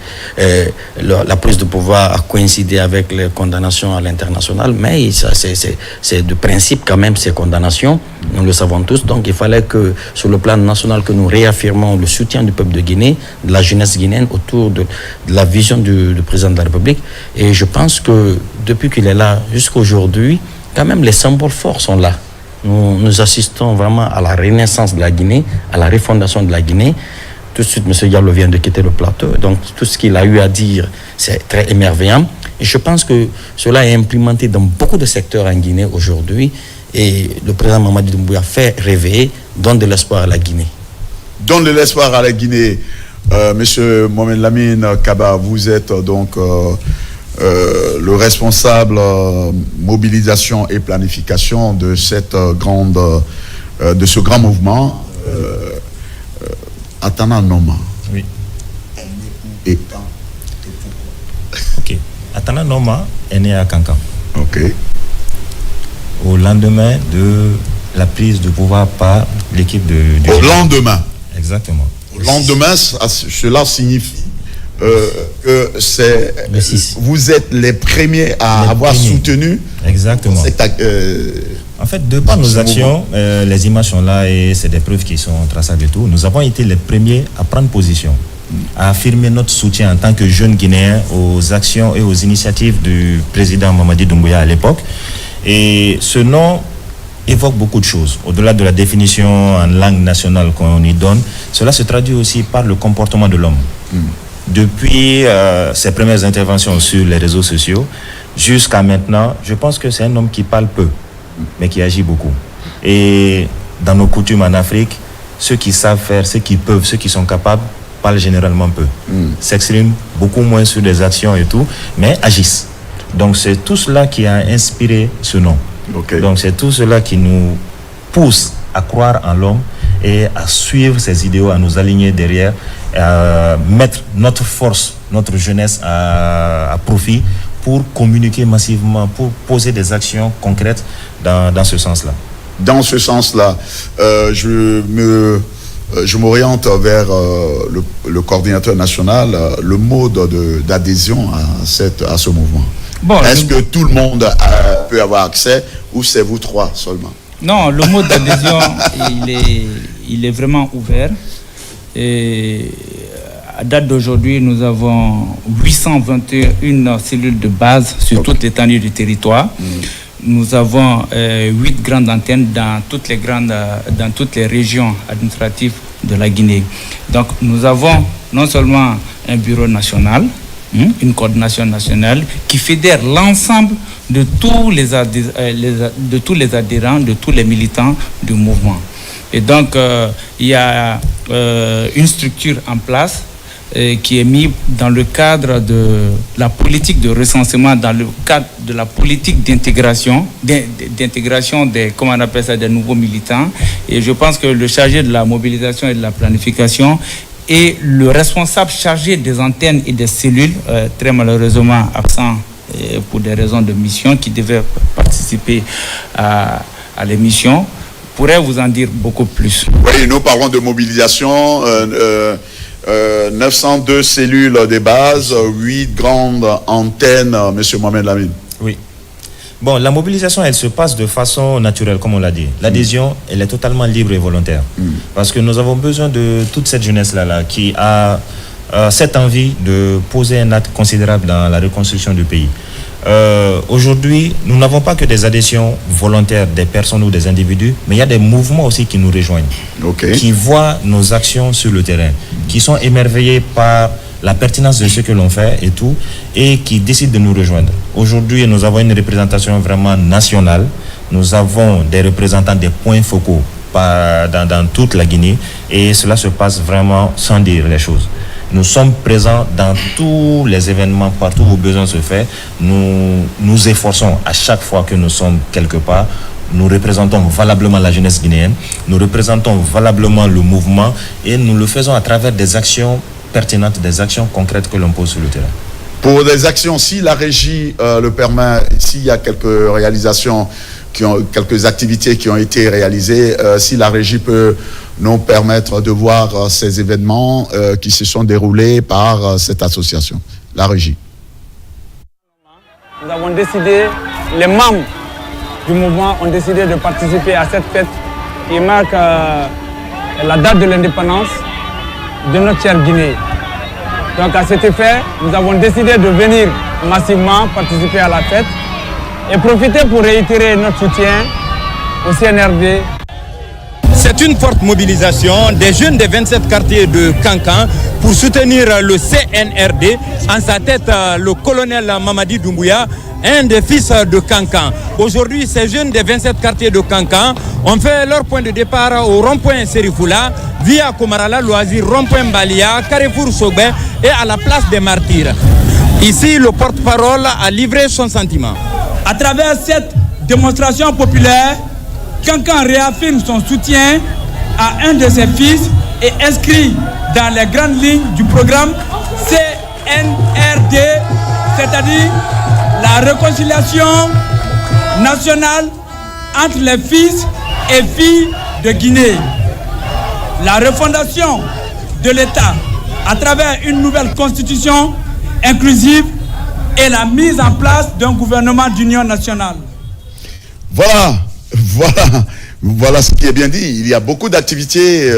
la prise de pouvoir a coïncidé avec les condamnations à l'international. Mais c'est de principe quand même ces condamnations. Nous le savons tous. Donc il fallait que, sur le plan national, que nous réaffirmons le soutien du peuple de Guinée, de la jeunesse guinéenne, autour de la vision du président de la République. Et je pense que depuis qu'il est là jusqu'à aujourd'hui, quand même les symboles forts sont là. Nous assistons vraiment à la renaissance de la Guinée, à la refondation de la Guinée. Tout de suite, M. Diallo vient de quitter le plateau. Donc, tout ce qu'il a eu à dire, c'est très émerveillant. Et je pense que cela est implémenté dans beaucoup de secteurs en Guinée aujourd'hui. Et le président Mamadi Doumbouya fait rêver, donne de l'espoir à la Guinée. Donne de l'espoir à la Guinée. Monsieur Mohamed Lamine Kaba, vous êtes donc le responsable mobilisation et planification de cette de ce grand mouvement Atananoma. Oui. Et ok. Atananoma est né à Kankan. Ok. Au lendemain de la prise de pouvoir par l'équipe de au lendemain. Exactement. Au lendemain, cela signifie que vous êtes les premiers à avoir soutenu. Exactement. En fait, de par nos actions, les images sont là et c'est des preuves qui sont traçables et tout. Nous avons été les premiers à prendre position, à affirmer notre soutien en tant que jeunes Guinéens aux actions et aux initiatives du président Mamadi Doumbouya à l'époque. Et ce nom évoque beaucoup de choses. Au-delà de la définition en langue nationale qu'on y donne, cela se traduit aussi par le comportement de l'homme. Depuis ses premières interventions sur les réseaux sociaux jusqu'à maintenant, je pense que c'est un homme qui parle peu, mais qui agit beaucoup. Et dans nos coutumes en Afrique, ceux qui savent faire, ceux qui peuvent, ceux qui sont capables, parlent généralement peu. S'expriment beaucoup moins sur des actions et tout, mais agissent. Donc c'est tout cela qui a inspiré ce nom. Donc c'est tout cela qui nous pousse à croire en l'homme et à suivre ses idéaux, à nous aligner derrière, à mettre notre force, notre jeunesse à profit pour communiquer massivement, pour poser des actions concrètes dans ce sens-là. Dans ce sens-là, je m'oriente vers le coordinateur national, le mode d'adhésion à ce mouvement. Bon, est-ce que tout le monde peut avoir accès ou c'est vous trois seulement? Non, le mode d'adhésion, il est vraiment ouvert. Et à date d'aujourd'hui, nous avons 821 cellules de base sur toute l'étendue du territoire. Nous avons 8 grandes antennes dans toutes les régions administratives de la Guinée. Donc nous avons non seulement un bureau national, une coordination nationale qui fédère l'ensemble de tous les adhérents, de tous les militants du mouvement. Et donc il y a une structure en place qui est mise dans le cadre de la politique de recensement, dans le cadre de la politique d'intégration des, comment on appelle ça, des nouveaux militants. Et je pense que le chargé de la mobilisation et de la planification et le responsable chargé des antennes et des cellules, très malheureusement absent pour des raisons de mission, qui devait participer à l'émission, pourrait vous en dire beaucoup plus. Oui, nous parlons de mobilisation, 902 cellules de base, 8 grandes antennes, M. Mohamed Lamine. Oui. Bon, la mobilisation, elle se passe de façon naturelle, comme on l'a dit. L'adhésion, elle est totalement libre et volontaire. Parce que nous avons besoin de toute cette jeunesse-là qui a cette envie de poser un acte considérable dans la reconstruction du pays. Aujourd'hui, nous n'avons pas que des adhésions volontaires des personnes ou des individus, mais il y a des mouvements aussi qui nous rejoignent, qui voient nos actions sur le terrain, qui sont émerveillés par la pertinence de ce que l'on fait et tout, et qui décident de nous rejoindre. Aujourd'hui, nous avons une représentation vraiment nationale. Nous avons des représentants des points focaux dans toute la Guinée, et cela se passe vraiment sans dire les choses. Nous sommes présents dans tous les événements, partout où besoin se fait. Nous nous efforçons à chaque fois que nous sommes quelque part. Nous représentons valablement la jeunesse guinéenne, nous représentons valablement le mouvement, et nous le faisons à travers des actions pertinentes, des actions concrètes que l'on pose sur le terrain. Pour des actions, si la régie le permet, s'il y a quelques réalisations, quelques activités qui ont été réalisées, si la régie peut nous permettre de voir ces événements qui se sont déroulés par cette association, la régie. Nous avons décidé, les membres du mouvement ont décidé de participer à cette fête qui marque la date de l'indépendance de notre chère Guinée. Donc à cet effet, nous avons décidé de venir massivement participer à la fête et profiter pour réitérer notre soutien au CNRD. C'est une forte mobilisation des jeunes des 27 quartiers de Kankan pour soutenir le CNRD, en sa tête le colonel Mamadi Doumbouya, un des fils de Kankan. Aujourd'hui, ces jeunes des 27 quartiers de Kankan ont fait leur point de départ au rond-point Serifoula, via Komarala, Loisir, rond-point Balia, Carrefour Sogbe et à la place des Martyrs. Ici, le porte-parole a livré son sentiment. À travers cette démonstration populaire, Kankan réaffirme son soutien à un de ses fils et inscrit dans les grandes lignes du programme CNRD, c'est-à-dire la réconciliation nationale entre les fils et filles de Guinée, la refondation de l'État à travers une nouvelle constitution inclusive et la mise en place d'un gouvernement d'union nationale. Voilà ce qui est bien dit. Il y a beaucoup d'activités,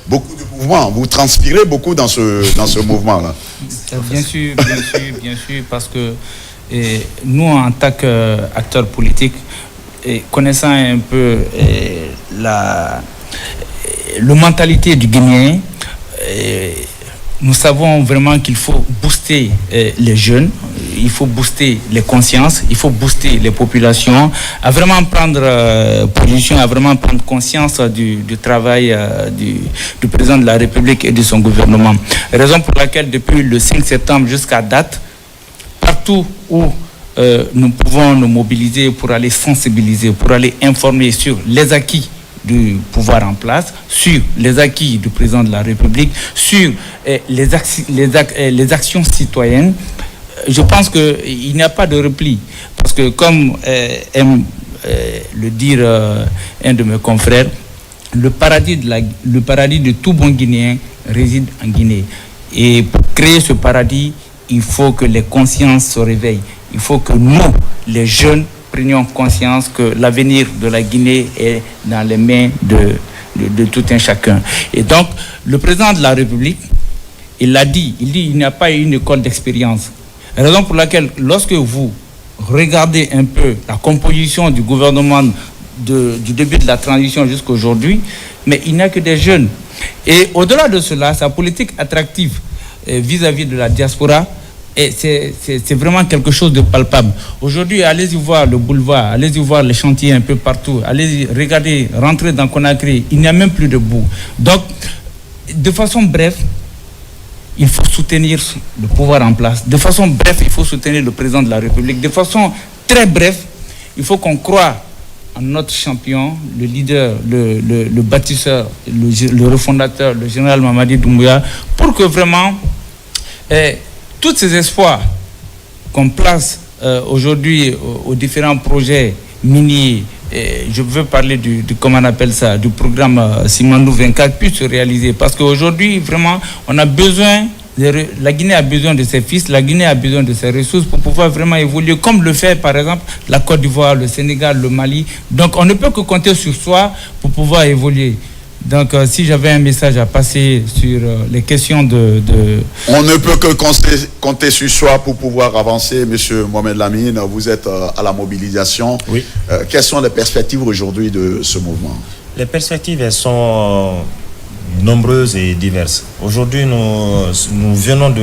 beaucoup de mouvements. Vous transpirez beaucoup dans ce mouvement-là. Bien sûr, parce que nous, en tant qu'acteurs politiques, connaissant un peu la mentalité du Guinéen, nous savons vraiment qu'il faut booster les jeunes, il faut booster les consciences, il faut booster les populations, à vraiment prendre position, à vraiment prendre conscience du travail du président de la République et de son gouvernement. Raison pour laquelle, depuis le 5 septembre jusqu'à date, partout où nous pouvons nous mobiliser pour aller sensibiliser, pour aller informer sur les acquis du pouvoir en place, sur les acquis du président de la République, sur les actions citoyennes. Je pense qu'il n'y a pas de repli. Parce que comme aime le dire un de mes confrères, le paradis de tout bon Guinéen réside en Guinée. Et pour créer ce paradis, il faut que les consciences se réveillent. Il faut que nous, les jeunes, prenions conscience que l'avenir de la Guinée est dans les mains de tout un chacun. Et donc, le président de la République, il l'a dit, il n'y a pas une école d'expérience. Raison pour laquelle, lorsque vous regardez un peu la composition du gouvernement du début de la transition jusqu'à aujourd'hui, mais il n'y a que des jeunes. Et au-delà de cela, sa politique attractive vis-à-vis de la diaspora, et c'est vraiment quelque chose de palpable. Aujourd'hui, allez-y voir le boulevard, allez-y voir les chantiers un peu partout, allez-y regarder, rentrer dans Conakry, il n'y a même plus de boue. Donc, de façon brève, il faut soutenir le pouvoir en place. De façon brève, il faut soutenir le président de la République. De façon très brève, il faut qu'on croie en notre champion, le leader, le bâtisseur, le refondateur, le général Mamadi Doumbouya, pour que vraiment tous ces espoirs qu'on place aujourd'hui aux différents projets miniers, je veux parler comment on appelle ça, du programme Simandou 24 puisse se réaliser. Parce qu'aujourd'hui, vraiment, on a besoin, la Guinée a besoin de ses fils, la Guinée a besoin de ses ressources pour pouvoir vraiment évoluer, comme le fait par exemple la Côte d'Ivoire, le Sénégal, le Mali. Donc on ne peut que compter sur soi pour pouvoir évoluer. Donc, si j'avais un message à passer sur les questions On ne peut que compter sur soi pour pouvoir avancer. Monsieur Mohamed Lamine, vous êtes à la mobilisation. Oui. Quelles sont les perspectives aujourd'hui de ce mouvement? Les perspectives, elles sont nombreuses et diverses. Aujourd'hui, nous venons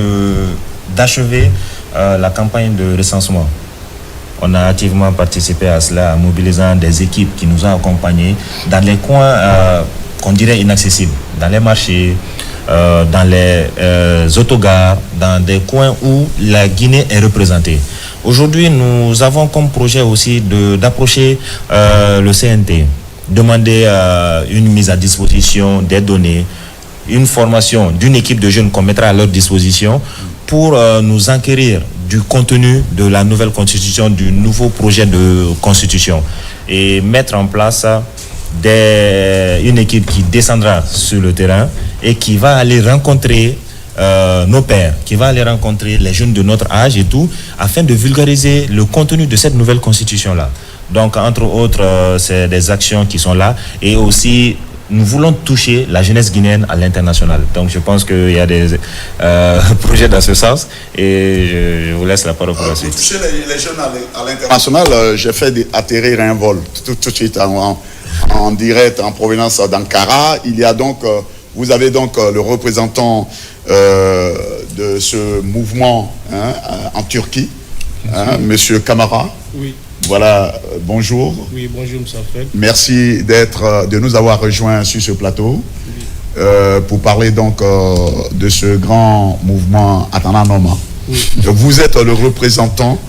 d'achever la campagne de recensement. On a activement participé à cela, en mobilisant des équipes qui nous ont accompagnés dans les coins qu'on dirait inaccessibles, dans les marchés, dans les autogares, dans des coins où la Guinée est représentée. Aujourd'hui, nous avons comme projet aussi d'approcher le CNT, demander une mise à disposition des données, une formation d'une équipe de jeunes qu'on mettra à leur disposition pour nous enquérir du contenu de la nouvelle constitution, du nouveau projet de constitution et mettre en place une équipe qui descendra sur le terrain et qui va aller rencontrer nos pairs, qui va aller rencontrer les jeunes de notre âge et tout, afin de vulgariser le contenu de cette nouvelle constitution-là. Donc, entre autres, c'est des actions qui sont là et aussi nous voulons toucher la jeunesse guinéenne à l'international. Donc je pense qu'il y a des projets dans ce sens et je vous laisse la parole pour la suite. Toucher les jeunes à l'international, j'ai fait atterrir un vol tout de suite en direct en provenance d'Ankara. Il y a donc, vous avez donc le représentant de ce mouvement en Turquie, Monsieur Camara. Oui. Voilà, bonjour. Oui, bonjour, M. Alfred. Merci de nous avoir rejoints sur ce plateau pour parler donc de ce grand mouvement Atana Noma. Oui. Vous êtes le représentant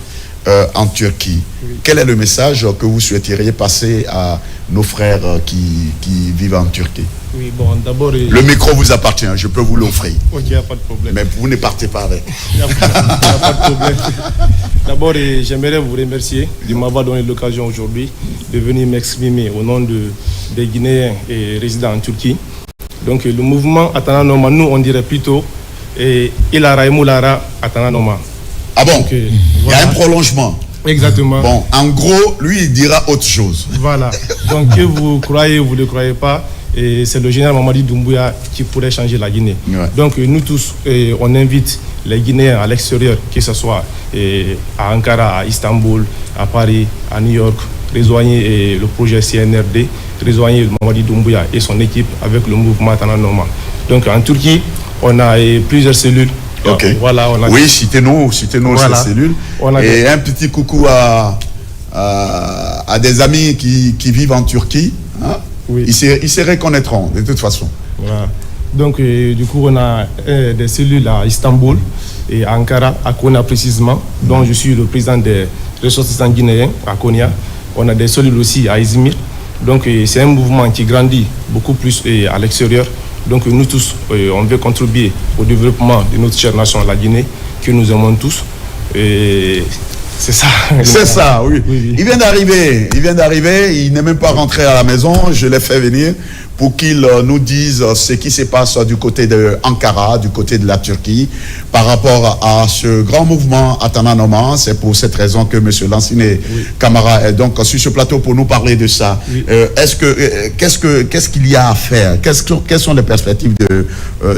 en Turquie. Oui. Quel est le message que vous souhaiteriez passer à nos frères qui vivent en Turquie? Oui, bon, d'abord... Le micro vous appartient, je peux vous l'offrir. Ok, il n'y a pas de problème. Mais vous ne partez pas avec. Il n'y a pas de problème. D'abord, j'aimerais vous remercier de m'avoir donné l'occasion aujourd'hui de venir m'exprimer au nom des Guinéens et résidents en Turquie. Donc, le mouvement Atana Noma, nous, on dirait plutôt et Ila Raimou Lara Atananoma. Ah bon? Il y a un prolongement. Exactement. Bon, en gros, lui, il dira autre chose. Voilà. Donc, que vous croyez ou vous ne croyez pas, et c'est le général Mamadi Doumbouya qui pourrait changer la Guinée. Ouais. Donc, nous tous, on invite les Guinéens à l'extérieur, que ce soit à Ankara, à Istanbul, à Paris, à New York, rejoigner le projet CNRD, rejoigner Mamadi Doumbouya et son équipe avec le mouvement Tananoma. Donc, en Turquie, on a plusieurs cellules. Ok. Voilà, oui, citez-nous voilà. Ces cellules. Et un petit coucou à des amis qui vivent en Turquie. Hein? Oui. Ils se reconnaîtront de toute façon. Voilà. Donc, du coup, on a des cellules à Istanbul et à Ankara, à Konya précisément, dont je suis le président des ressortissants guinéens à Konya. On a des cellules aussi à Izmir. Donc, c'est un mouvement qui grandit beaucoup plus à l'extérieur. Donc nous tous, on veut contribuer au développement de notre chère nation, la Guinée, que nous aimons tous. Et c'est ça. C'est ça, oui. Il vient d'arriver, il n'est même pas rentré à la maison, je l'ai fait venir pour qu'il nous dise ce qui se passe du côté de Ankara, du côté de la Turquie, par rapport à ce grand mouvement Atananoma. C'est pour cette raison que M. Lansine Camara est donc sur ce plateau pour nous parler de ça. Oui. Qu'est-ce qu'il y a à faire? Quelles sont les perspectives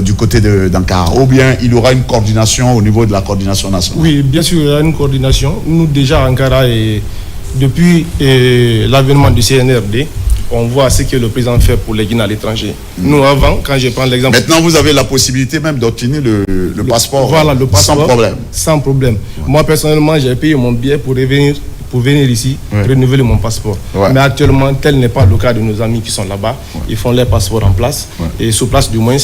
du côté d'Ankara? Ou bien il y aura une coordination au niveau de la coordination nationale? Oui, bien sûr, il y a une coordination. Nous, déjà, Ankara, depuis l'avènement du CNRD, on voit ce que le président fait pour les Guinéens à l'étranger. Nous, avant, quand je prends l'exemple... Maintenant, vous avez la possibilité même d'obtenir le passeport. Voilà, le passeport. Sans problème. Sans problème. Moi, personnellement, j'ai payé mon billet pour venir ici, renouveler mon passeport. Mais actuellement, tel n'est pas le cas de nos amis qui sont là-bas. Ils font leur passeport en place. Et sur place, du moins,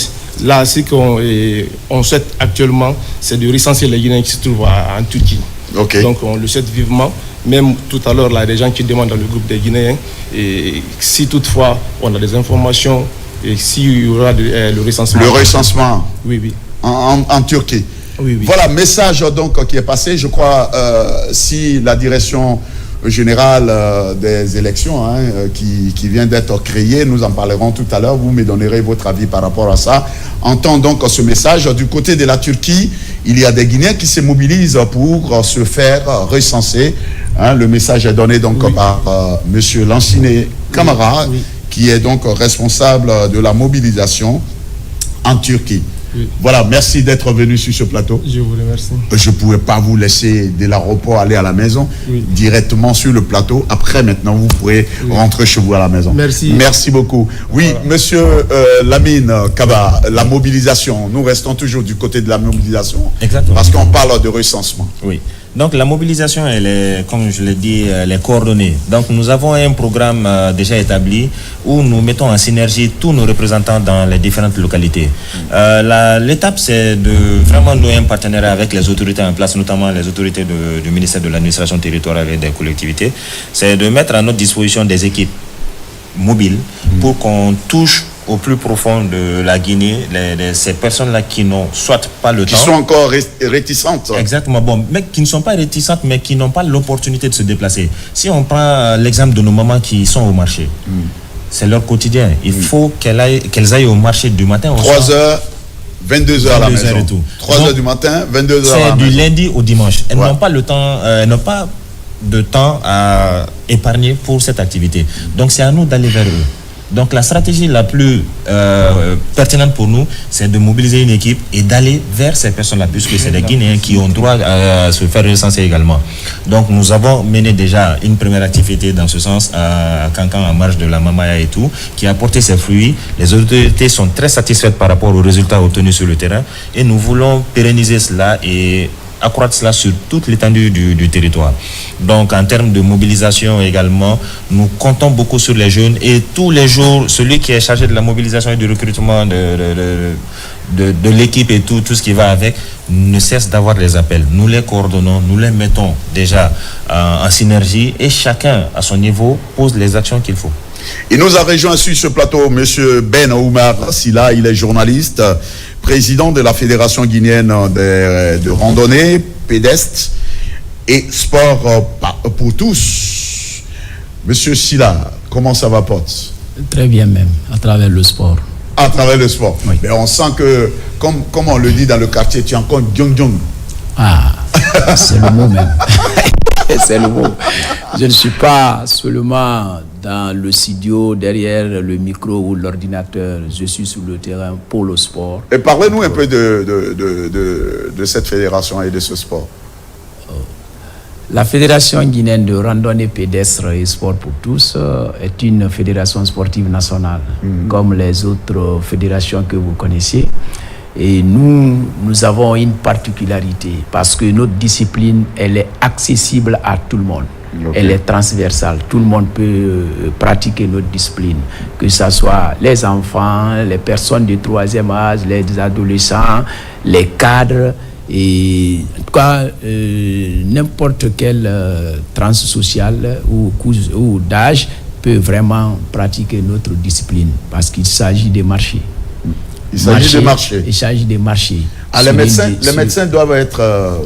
là, ce qu'on souhaite actuellement, c'est de recenser les Guinéens qui se trouvent en Turquie. Okay. Donc, on le souhaite vivement. Même tout à l'heure, là, des gens qui demandent dans le groupe des Guinéens, et si toutefois on a des informations, et s'il y aura le recensement. Le recensement. Oui. En Turquie. Oui. Voilà, message donc qui est passé. Je crois, si la direction générale des élections qui vient d'être créée, nous en parlerons tout à l'heure, vous me donnerez votre avis par rapport à ça. Entend donc ce message. Du côté de la Turquie, il y a des Guinéens qui se mobilisent pour se faire recenser. Le message est donné donc par M. Lansine Camara, qui est donc responsable de la mobilisation en Turquie. Oui. Voilà, merci d'être venu sur ce plateau. Je vous remercie. Je ne pouvais pas vous laisser de l'aéroport aller à la maison, directement sur le plateau. Après, maintenant, vous pourrez rentrer chez vous à la maison. Merci. Merci beaucoup. Oui, voilà. Monsieur Lamine Kaba, la mobilisation, nous restons toujours du côté de la mobilisation. Exactement. Parce qu'on parle de recensement. Oui. Donc la mobilisation, elle est, comme je l'ai dit, elle est coordonnée. Donc nous avons un programme déjà établi où nous mettons en synergie tous nos représentants dans les différentes localités. L'étape, c'est de vraiment nouer un partenariat avec les autorités en place, notamment les autorités du ministère de l'administration territoriale et des collectivités. C'est de mettre à notre disposition des équipes mobiles pour qu'on touche au plus profond de la Guinée, ces personnes-là qui n'ont soit pas le temps... Qui sont encore réticentes. Exactement, bon, mais qui ne sont pas réticentes, mais qui n'ont pas l'opportunité de se déplacer. Si on prend l'exemple de nos mamans qui sont au marché, c'est leur quotidien. Il faut qu'elles aillent au marché du matin. 3h, 22h à la maison. 3h du matin, 22h à la maison. C'est du lundi au dimanche. Elles n'ont pas le temps, elles n'ont pas de temps à épargner pour cette activité. Donc c'est à nous d'aller vers eux. Donc la stratégie la plus pertinente pour nous, c'est de mobiliser une équipe et d'aller vers ces personnes-là, puisque c'est des Guinéens qui ont droit à se faire recenser également. Donc nous avons mené déjà une première activité dans ce sens à Kankan, en marge de la Mamaya et tout, qui a porté ses fruits. Les autorités sont très satisfaites par rapport aux résultats obtenus sur le terrain et nous voulons pérenniser cela et accroître cela sur toute l'étendue du territoire. Donc en termes de mobilisation également, nous comptons beaucoup sur les jeunes et tous les jours, celui qui est chargé de la mobilisation et du recrutement de l'équipe et tout ce qui va avec, ne cesse d'avoir les appels. Nous les coordonnons, nous les mettons déjà en synergie et chacun à son niveau pose les actions qu'il faut. Il nous a rejoint sur ce plateau M. Ben Oumar Silla, il est journaliste, président de la Fédération guinéenne de randonnée, pédestre et sport pour tous. Monsieur Silla, comment ça va, pote? Très bien même, à travers le sport. À travers le sport. Oui. Mais on sent que comme on le dit dans le quartier, tu es encore Djong. Ah, c'est le mot même. C'est le mot. Je ne suis pas seulement dans le studio, derrière le micro ou l'ordinateur. Je suis sur le terrain pour le sport. Et parlez-nous un peu de cette fédération et de ce sport. La Fédération guinéenne de randonnée pédestre et sport pour tous est une fédération sportive nationale, comme les autres fédérations que vous connaissez. Et nous avons une particularité parce que notre discipline, elle est accessible à tout le monde. Okay. Elle est transversale. Tout le monde peut pratiquer notre discipline, que ce soit les enfants, les personnes du 3e âge, les adolescents, les cadres. Et en tout cas, n'importe quelle tranche sociale ou d'âge peut vraiment pratiquer notre discipline parce qu'il s'agit de marcher. Il s'agit de marcher. Il s'agit de marcher. Ah, les médecins doivent être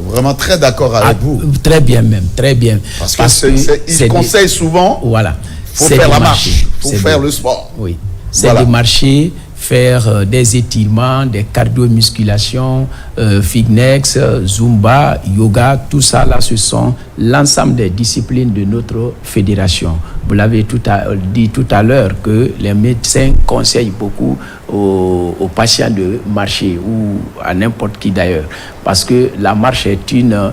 vraiment très d'accord avec vous. Très bien même, très bien. Parce qu'ils conseillent souvent, voilà, faut faire la marche, il faut faire le sport. Oui, c'est de marcher, faire des étirements, des cardio-musculations, fitness, zumba, yoga, tout ça là, ce sont l'ensemble des disciplines de notre fédération. Vous l'avez dit tout à l'heure que les médecins conseillent beaucoup aux patients de marcher ou à n'importe qui d'ailleurs, parce que la marche est une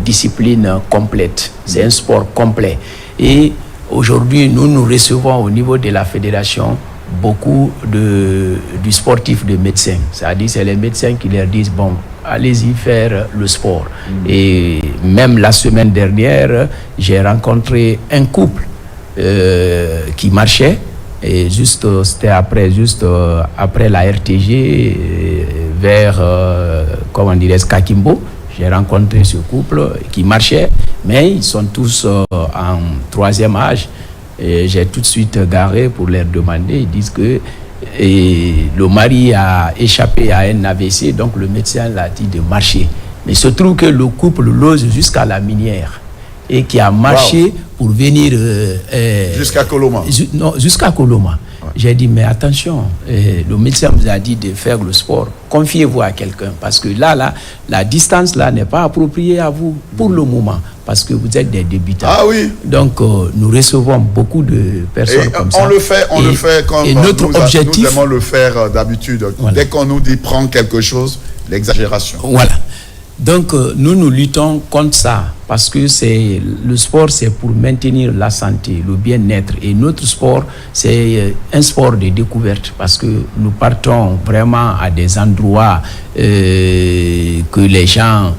discipline complète, c'est un sport complet. Et aujourd'hui, nous recevons au niveau de la fédération beaucoup du sportif de médecins. C'est-à-dire c'est les médecins qui leur disent bon, allez-y faire le sport. Et même la semaine dernière, j'ai rencontré un couple qui marchait et c'était après la RTG vers comment dirais-je, Kakimbo. J'ai rencontré ce couple qui marchait, mais ils sont tous en 3e âge. Et j'ai tout de suite garé pour leur demander. Ils disent que le mari a échappé à un AVC, donc le médecin l'a dit de marcher. Mais il se trouve que le couple lose jusqu'à la minière et qui a marché pour venir... jusqu'à Koloma. Non, jusqu'à Koloma. J'ai dit, mais attention, le médecin vous a dit de faire le sport. Confiez-vous à quelqu'un. Parce que là, la distance là n'est pas appropriée à vous pour le moment. Parce que vous êtes des débutants. Ah oui. Donc, nous recevons beaucoup de personnes comme ça. On le fait comme notre objectif, nous aimons le faire d'habitude. Voilà. Dès qu'on nous dit prends quelque chose, l'exagération. Voilà. Donc, nous luttons contre ça parce que le sport, c'est pour maintenir la santé, le bien-être. Et notre sport, c'est un sport de découverte parce que nous partons vraiment à des endroits que les gens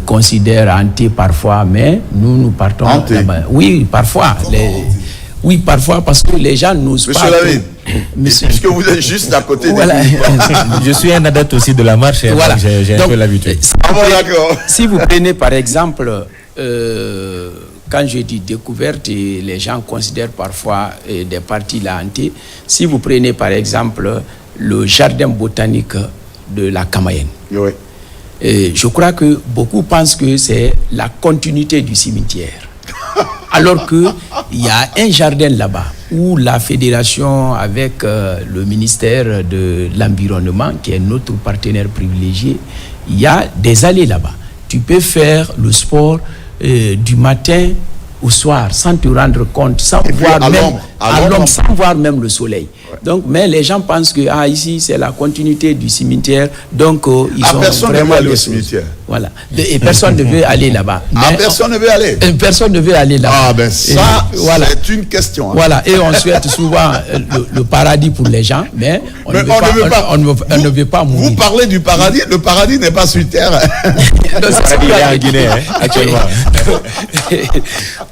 considèrent hantés parfois, mais nous partons là-bas. Oui, parfois. Oui, parfois parce que les gens n'osent pas. Monsieur, puisque vous êtes juste à côté de Je suis un adepte aussi de la marche, voilà. J'ai un peu l'habitude. Si vous prenez par exemple, quand je dis découverte, et les gens considèrent parfois des parties là hantées, si vous prenez par exemple le jardin botanique de la Kamayenne, oui. Je crois que beaucoup pensent que c'est la continuité du cimetière. Alors qu'il y a un jardin là-bas où la fédération avec le ministère de l'Environnement, qui est notre partenaire privilégié, il y a des allées là-bas. Tu peux faire le sport du matin au soir sans te rendre compte, sans voir même le soleil. Ouais. Donc, mais les gens pensent que ici c'est la continuité du cimetière, donc ils ont personne vraiment ne veut aller au cimetière. Voilà. Et personne ne veut aller là-bas. Personne ne veut aller. Personne ne veut aller là-bas. Ah ben ça, voilà. C'est une question. Hein. Voilà. Et on souhaite souvent le paradis pour les gens, mais on ne veut pas mourir. Vous parlez du paradis, le paradis n'est pas sur terre. Le paradis est en Guinée, actuellement.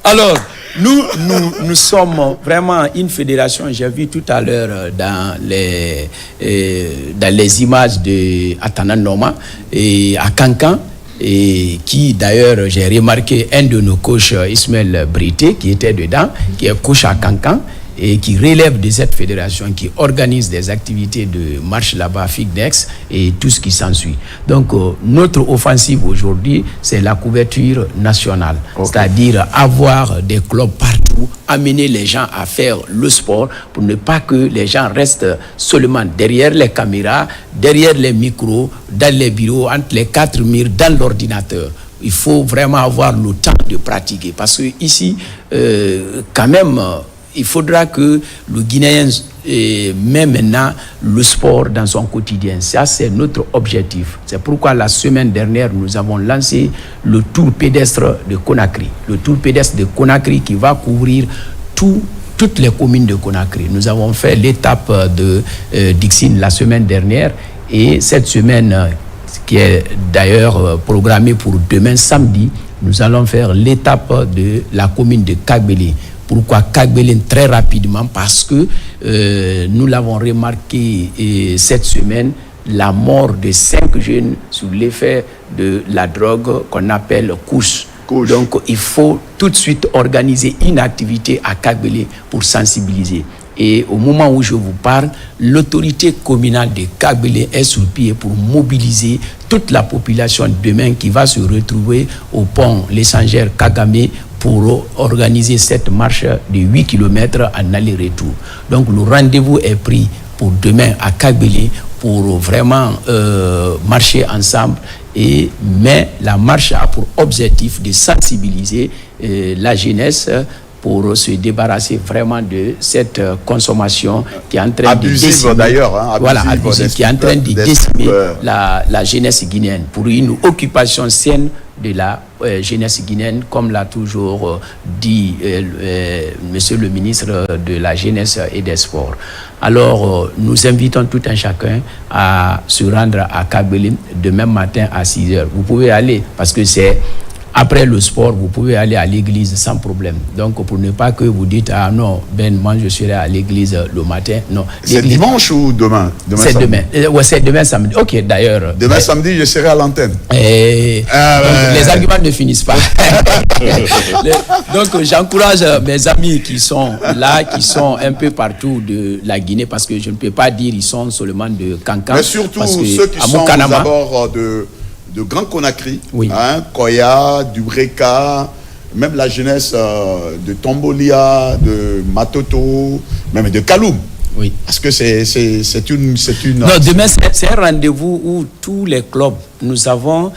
Alors, nous sommes vraiment une fédération. J'ai vu tout à l'heure dans les images de Atananoma et à Kankan, et qui d'ailleurs, j'ai remarqué un de nos coachs, Ismaël Brité, qui était dedans, qui est coach à Kankan et qui relève de cette fédération, qui organise des activités de marche là-bas, fitness et tout ce qui s'ensuit. Donc, notre offensive aujourd'hui, c'est la couverture nationale, c'est-à-dire avoir des clubs partout. surtout amener les gens à faire le sport pour ne pas que les gens restent seulement derrière les caméras, derrière les micros, dans les bureaux, entre les quatre murs, dans l'ordinateur. Il faut vraiment avoir le temps de pratiquer parce que ici, quand même, il faudra que le Guinéen met maintenant le sport dans son quotidien. Ça, c'est notre objectif. C'est pourquoi la semaine dernière, nous avons lancé le tour pédestre de Conakry. Le tour pédestre de Conakry qui va couvrir toutes les communes de Conakry. Nous avons fait l'étape de Dixine la semaine dernière et cette semaine, qui est d'ailleurs programmée pour demain samedi, nous allons faire l'étape de la commune de Kagbélé. Pourquoi Kagbélé? Très rapidement, parce que nous l'avons remarqué cette semaine, la mort de 5 jeunes sous l'effet de la drogue qu'on appelle couche. Donc il faut tout de suite organiser une activité à Kagbélé pour sensibiliser. Et au moment où je vous parle, l'autorité communale de Kagbélé est sur pied pour mobiliser toute la population demain qui va se retrouver au pont l'échangeur Kagame pour organiser cette marche de 8 km en aller-retour. Donc le rendez-vous est pris pour demain à Kagbélé pour vraiment marcher ensemble. Mais la marche a pour objectif de sensibiliser la jeunesse pour se débarrasser vraiment de cette consommation qui est en train de décimer, d'ailleurs, qui est en train de décimer la jeunesse guinéenne pour une occupation saine de la jeunesse guinéenne, comme l'a toujours dit Monsieur le ministre de la Jeunesse et des Sports. Alors, nous invitons tout un chacun à se rendre à Kagbélé demain matin à 6h. Vous pouvez aller, parce que c'est après le sport, vous pouvez aller à l'église sans problème. Donc, pour ne pas que vous dites, ah non, moi je serai à l'église le matin. Non. C'est dimanche ou demain? C'est demain. Ouais, c'est demain samedi. Ok, d'ailleurs. Demain samedi, je serai à l'antenne. Donc, les arguments ne finissent pas. Donc, j'encourage mes amis qui sont là, qui sont un peu partout de la Guinée, parce que je ne peux pas dire ils sont seulement de Kankan. Mais surtout ceux qui sont aux abords de Grand Conakry, oui. Koya, du Breka, même la jeunesse de Tombolia, de Matoto, même de Kaloum. Oui. Parce que c'est une... Non, demain, c'est un rendez-vous où tous les clubs, nous avons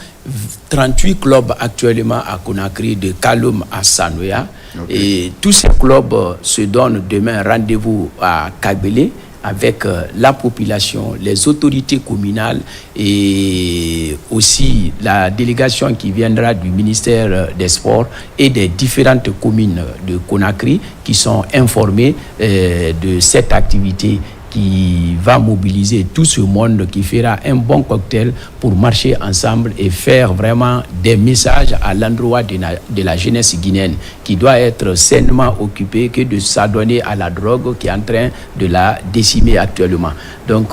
38 clubs actuellement à Conakry, de Kaloum à Sanoya. Okay. Et tous ces clubs se donnent demain rendez-vous à Kagbélé, avec la population, les autorités communales et aussi la délégation qui viendra du ministère des Sports et des différentes communes de Conakry qui sont informées de cette activité qui va mobiliser tout ce monde, qui fera un bon cocktail pour marcher ensemble et faire vraiment des messages à l'endroit de la jeunesse guinéenne qui doit être sainement occupée que de s'adonner à la drogue qui est en train de la décimer actuellement. Donc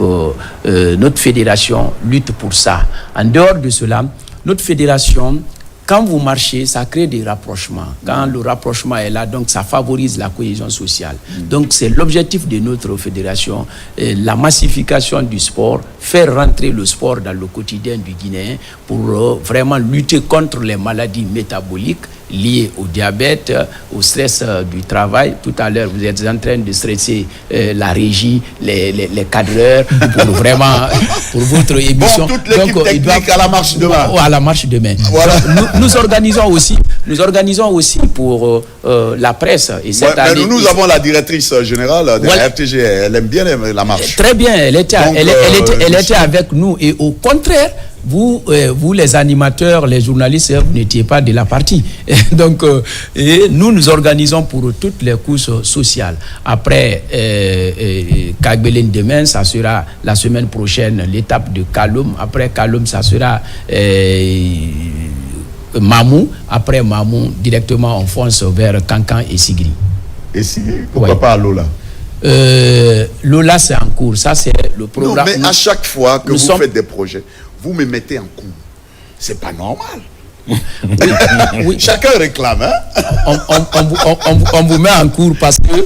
notre fédération lutte pour ça. En dehors de cela, notre fédération, quand vous marchez, ça crée des rapprochements. Quand le rapprochement est là, donc ça favorise la cohésion sociale. Donc c'est l'objectif de notre fédération, la massification du sport, faire rentrer le sport dans le quotidien du Guinéen pour vraiment lutter contre les maladies métaboliques liées au diabète, au stress du travail. Tout à l'heure, vous êtes en train de stresser la régie, les cadreurs, pour vraiment, pour votre émission. Bon, toute l'équipe technique à la marche demain. À la marche demain. Voilà. Nous organisons aussi pour la presse. Et cette année, nous avons la directrice générale de la RTG, elle aime bien la marche. Très bien, elle était avec nous et au contraire, vous les animateurs, les journalistes, vous n'étiez pas de la partie. Donc, nous organisons pour toutes les couches sociales. Après Kagbélé demain, ça sera la semaine prochaine l'étape de Kaloum. Après Kaloum, ça sera Mamou. Après Mamou, directement on fonce vers Kankan et Sigri. Et Sigri, pourquoi pas Lola? Lola, c'est en cours. Ça, c'est le programme. Non, mais à chaque fois que vous faites des projets, vous me mettez en cours. C'est pas normal. Oui. Chacun réclame, hein? On vous met en cours parce que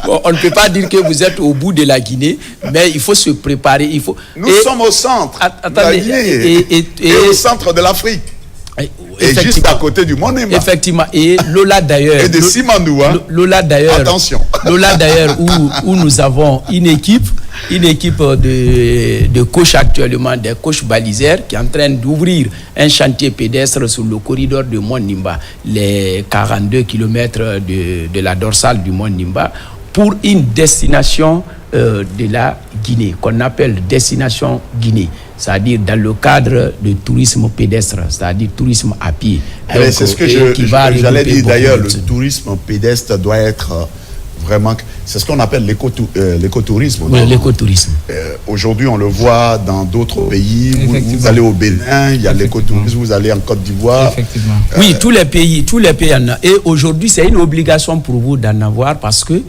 on ne peut pas dire que vous êtes au bout de la Guinée, mais il faut se préparer. Nous sommes au centre de la Guinée et au centre de l'Afrique. Et juste à côté du Mont Nimba. Effectivement. Et Lola d'ailleurs. Et de Simandou. Hein. Lola d'ailleurs. Attention. Lola d'ailleurs où nous avons une équipe de coachs actuellement, des coachs baliseurs qui est en train d'ouvrir un chantier pédestre sur le corridor de Mont Nimba, les 42 km de la dorsale du Mont Nimba, pour une destination de la Guinée, qu'on appelle destination Guinée. C'est-à-dire dans le cadre de tourisme pédestre, c'est-à-dire tourisme à pied. C'est ce que j'allais dire d'ailleurs, le tourisme pédestre doit être vraiment, c'est ce qu'on appelle l'écotourisme. Oui, l'écotourisme. Aujourd'hui, on le voit dans d'autres pays. Vous allez au Bénin, il y a l'écotourisme, vous allez en Côte d'Ivoire. Effectivement. Oui, tous les pays en ont. Et aujourd'hui, c'est une obligation pour vous d'en avoir parce que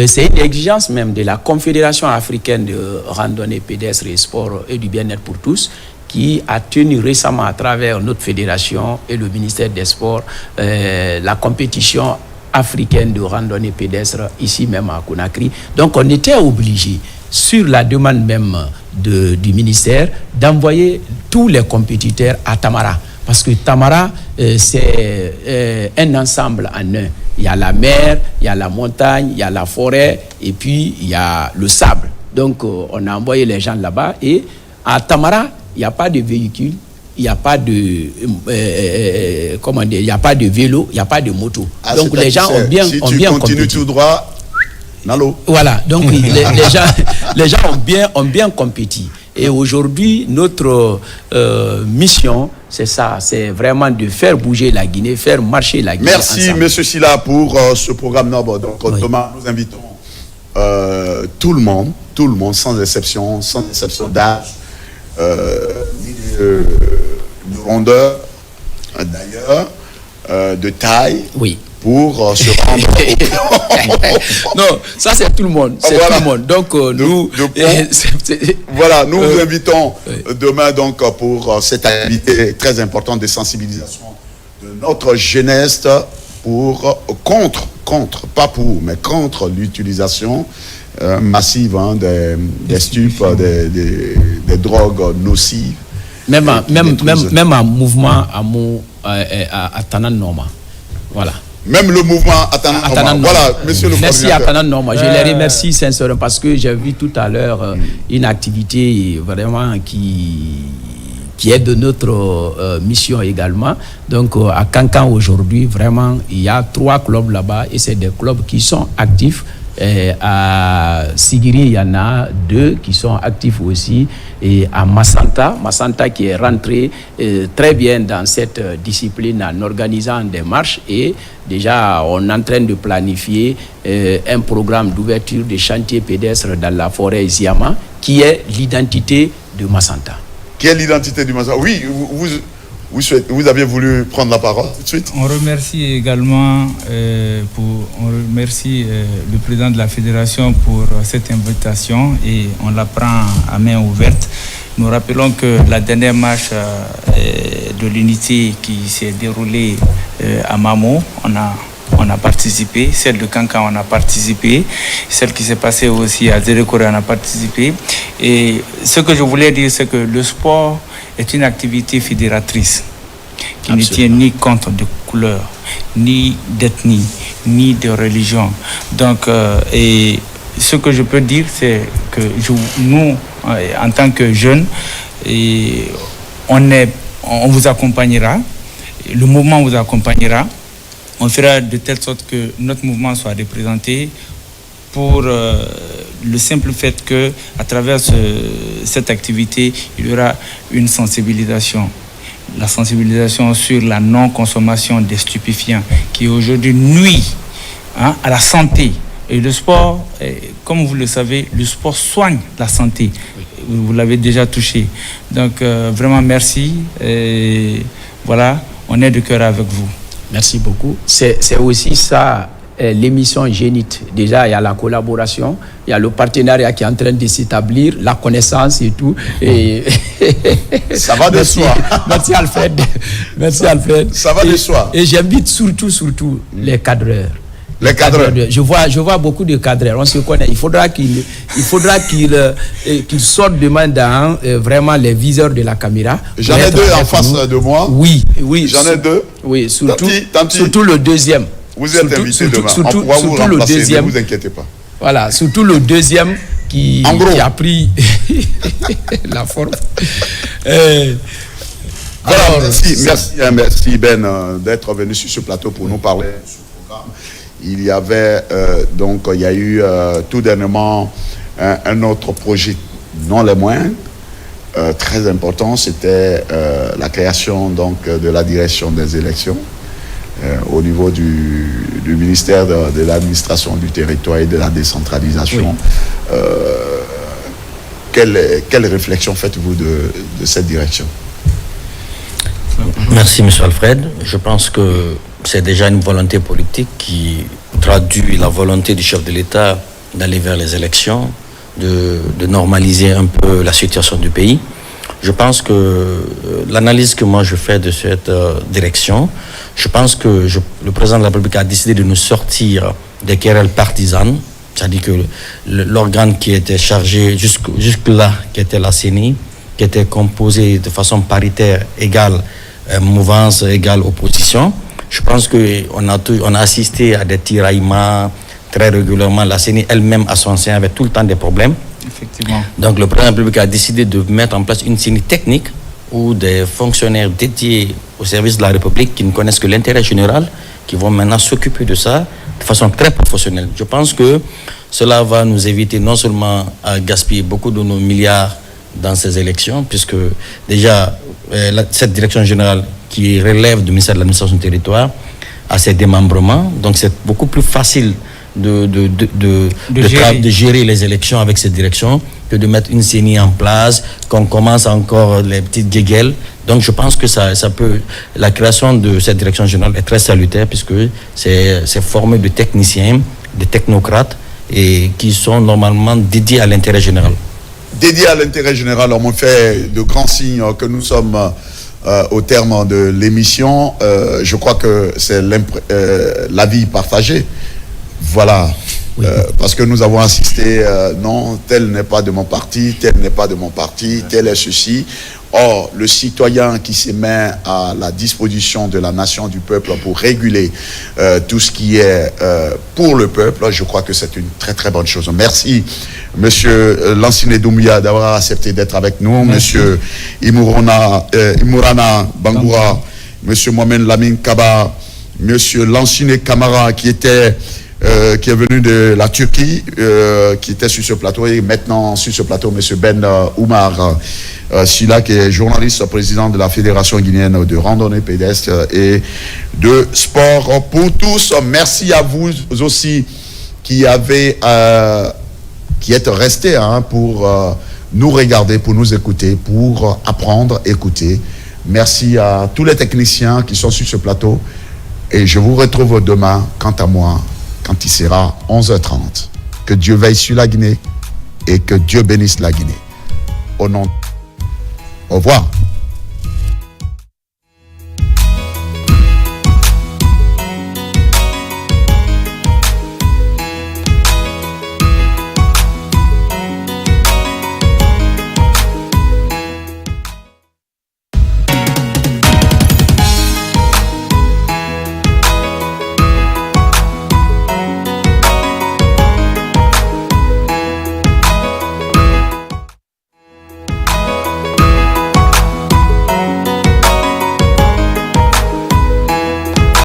c'est une exigence même de la Confédération africaine de randonnée pédestre et sport et du bien-être pour tous, qui a tenu récemment à travers notre fédération et le ministère des Sports la compétition africaine de randonnée pédestre ici même à Conakry. Donc on était obligé, sur la demande même du ministère, d'envoyer tous les compétiteurs à Tamara. Parce que Tamara, c'est un ensemble en un. Il y a la mer, il y a la montagne, il y a la forêt et puis il y a le sable. Donc on a envoyé les gens là-bas et à Tamara, il n'y a pas de véhicule, il n'y a pas de il n'y a pas de vélo, il n'y a pas de moto. Donc les gens ont bien si tu continues tout droit, nalo. Voilà, donc les gens ont bien compétit. Et aujourd'hui, notre mission, c'est ça, c'est vraiment de faire bouger la Guinée, faire marcher la Guinée. Merci, M. Silla, pour ce programme noble. Donc, demain, nous invitons tout le monde, sans exception d'âge, de rondeur, d'ailleurs, de taille. Oui. Pour se rendre Non, ça c'est tout le monde. C'est tout le monde. Donc nous vous invitons demain donc pour cette activité très importante de sensibilisation de notre jeunesse contre l'utilisation massive des stupes, des drogues nocives. Même un mouvement à Tanan Norma. Voilà. Même le mouvement Atanan Norma. Voilà, monsieur le Merci Atanan Norma. Je les remercie sincèrement parce que j'ai vu tout à l'heure une activité vraiment qui est de notre mission également. Donc à Kankan aujourd'hui, vraiment, il y a 3 clubs là-bas et c'est des clubs qui sont actifs. À Sigiri, il y en a 2 qui sont actifs aussi. Et à Massanta qui est rentré très bien dans cette discipline en organisant des marches. Et déjà, on est en train de planifier un programme d'ouverture de chantiers pédestres dans la forêt Ziama, qui est l'identité de Massanta. Qui est l'identité du Massanta? Oui, vous avez voulu prendre la parole tout de suite. On remercie également le président de la fédération pour cette invitation et on la prend à main ouverte. Nous rappelons que la dernière marche de l'unité qui s'est déroulée à Mamo, on a participé, celle de Kankan on a participé, celle qui s'est passée aussi à Zérekore on a participé. Et ce que je voulais dire, c'est que le sport est une activité fédératrice qui ne tient ni compte de couleur, ni d'ethnie, ni de religion. Donc, et ce que je peux dire, c'est que nous, en tant que jeunes, on vous accompagnera, le mouvement vous accompagnera. On fera de telle sorte que notre mouvement soit représenté pour le simple fait que à travers cette activité, il y aura une sensibilisation. La sensibilisation sur la non-consommation des stupéfiants qui aujourd'hui nuit à la santé. Et le sport, comme vous le savez, le sport soigne la santé. Vous l'avez déjà touché. Donc vraiment merci. Et voilà, on est de cœur avec vous. Merci beaucoup. C'est aussi ça. L'émission Génite, déjà il y a la collaboration, il y a le partenariat qui est en train de s'établir, la connaissance et tout. Et ça va de soi. Merci Alfred. Merci Alfred. Ça va de soi. Et j'invite surtout les cadreurs Les cadreurs. Je vois beaucoup de cadreurs. On se connaît. Il faudra qu'ils sortent demain dans vraiment les viseurs de la caméra. J'en ai deux en face de moi. Oui. J'en ai deux. Oui, Tanti. surtout le deuxième. Vous êtes invité demain. On pourra vous remplacer, le deuxième. Ne vous inquiétez pas. Voilà, surtout le deuxième qui a pris la forme. Alors, merci Ben d'être venu sur ce plateau pour nous parler de ce programme. Il y avait il y a eu tout dernièrement un autre projet, non les moindres, très important, c'était la création de la direction des élections au niveau du ministère de l'administration du territoire et de la décentralisation. Oui. Quelle réflexion faites-vous de cette direction? Merci, M. Alfred. Je pense que c'est déjà une volonté politique qui traduit la volonté du chef de l'État d'aller vers les élections, de normaliser un peu la situation du pays. Je pense que l'analyse que moi je fais de cette direction, je pense que le président de la République a décidé de nous sortir des querelles partisanes, c'est-à-dire que l'organe qui était chargé jusque-là, qui était la CENI, qui était composé de façon paritaire, égale mouvance, égale opposition. Je pense qu'on a assisté à des tiraillements très régulièrement. La CENI elle-même à son sein avait tout le temps des problèmes. Effectivement. Donc le président de la République a décidé de mettre en place une CENI technique où des fonctionnaires dédiés au service de la République qui ne connaissent que l'intérêt général, qui vont maintenant s'occuper de ça de façon très professionnelle. Je pense que cela va nous éviter non seulement à gaspiller beaucoup de nos milliards dans ces élections, puisque déjà cette direction générale qui relève du ministère de l'administration du territoire a ses démembrements, donc c'est beaucoup plus facile de gérer les élections avec cette direction que de mettre une CENI en place, qu'on commence encore les petites guéguelles. Donc je pense que la création de cette direction générale est très salutaire puisque c'est formé de techniciens, de technocrates et qui sont normalement dédiés à l'intérêt général. Dédiés à l'intérêt général, on me fait de grands signes que nous sommes au terme de l'émission. Je crois que c'est l'avis partagé. Voilà, oui. Parce que nous avons assisté, non, tel n'est pas de mon parti, tel n'est pas de mon parti, tel est ceci. Or, le citoyen qui se met à la disposition de la nation, du peuple, pour réguler tout ce qui est pour le peuple, je crois que c'est une très très bonne chose. Merci, Monsieur Lansine Doumbouya, d'avoir accepté d'être avec nous. Merci. Monsieur Imurana Bangoura, Monsieur Mohamed Lamine Kaba, Monsieur Lansine Kamara, qui est venu de la Turquie, qui était sur ce plateau, et maintenant sur ce plateau, M. Ben Oumar Silla, qui est journaliste, président de la Fédération guinéenne de randonnée pédestre et de sport pour tous. Merci à vous aussi qui êtes restés pour nous regarder, pour nous écouter, pour apprendre, écouter. Merci à tous les techniciens qui sont sur ce plateau et je vous retrouve demain, quant à moi, quand il sera 11h30. Que Dieu veille sur la Guinée et que Dieu bénisse la Guinée. Au revoir.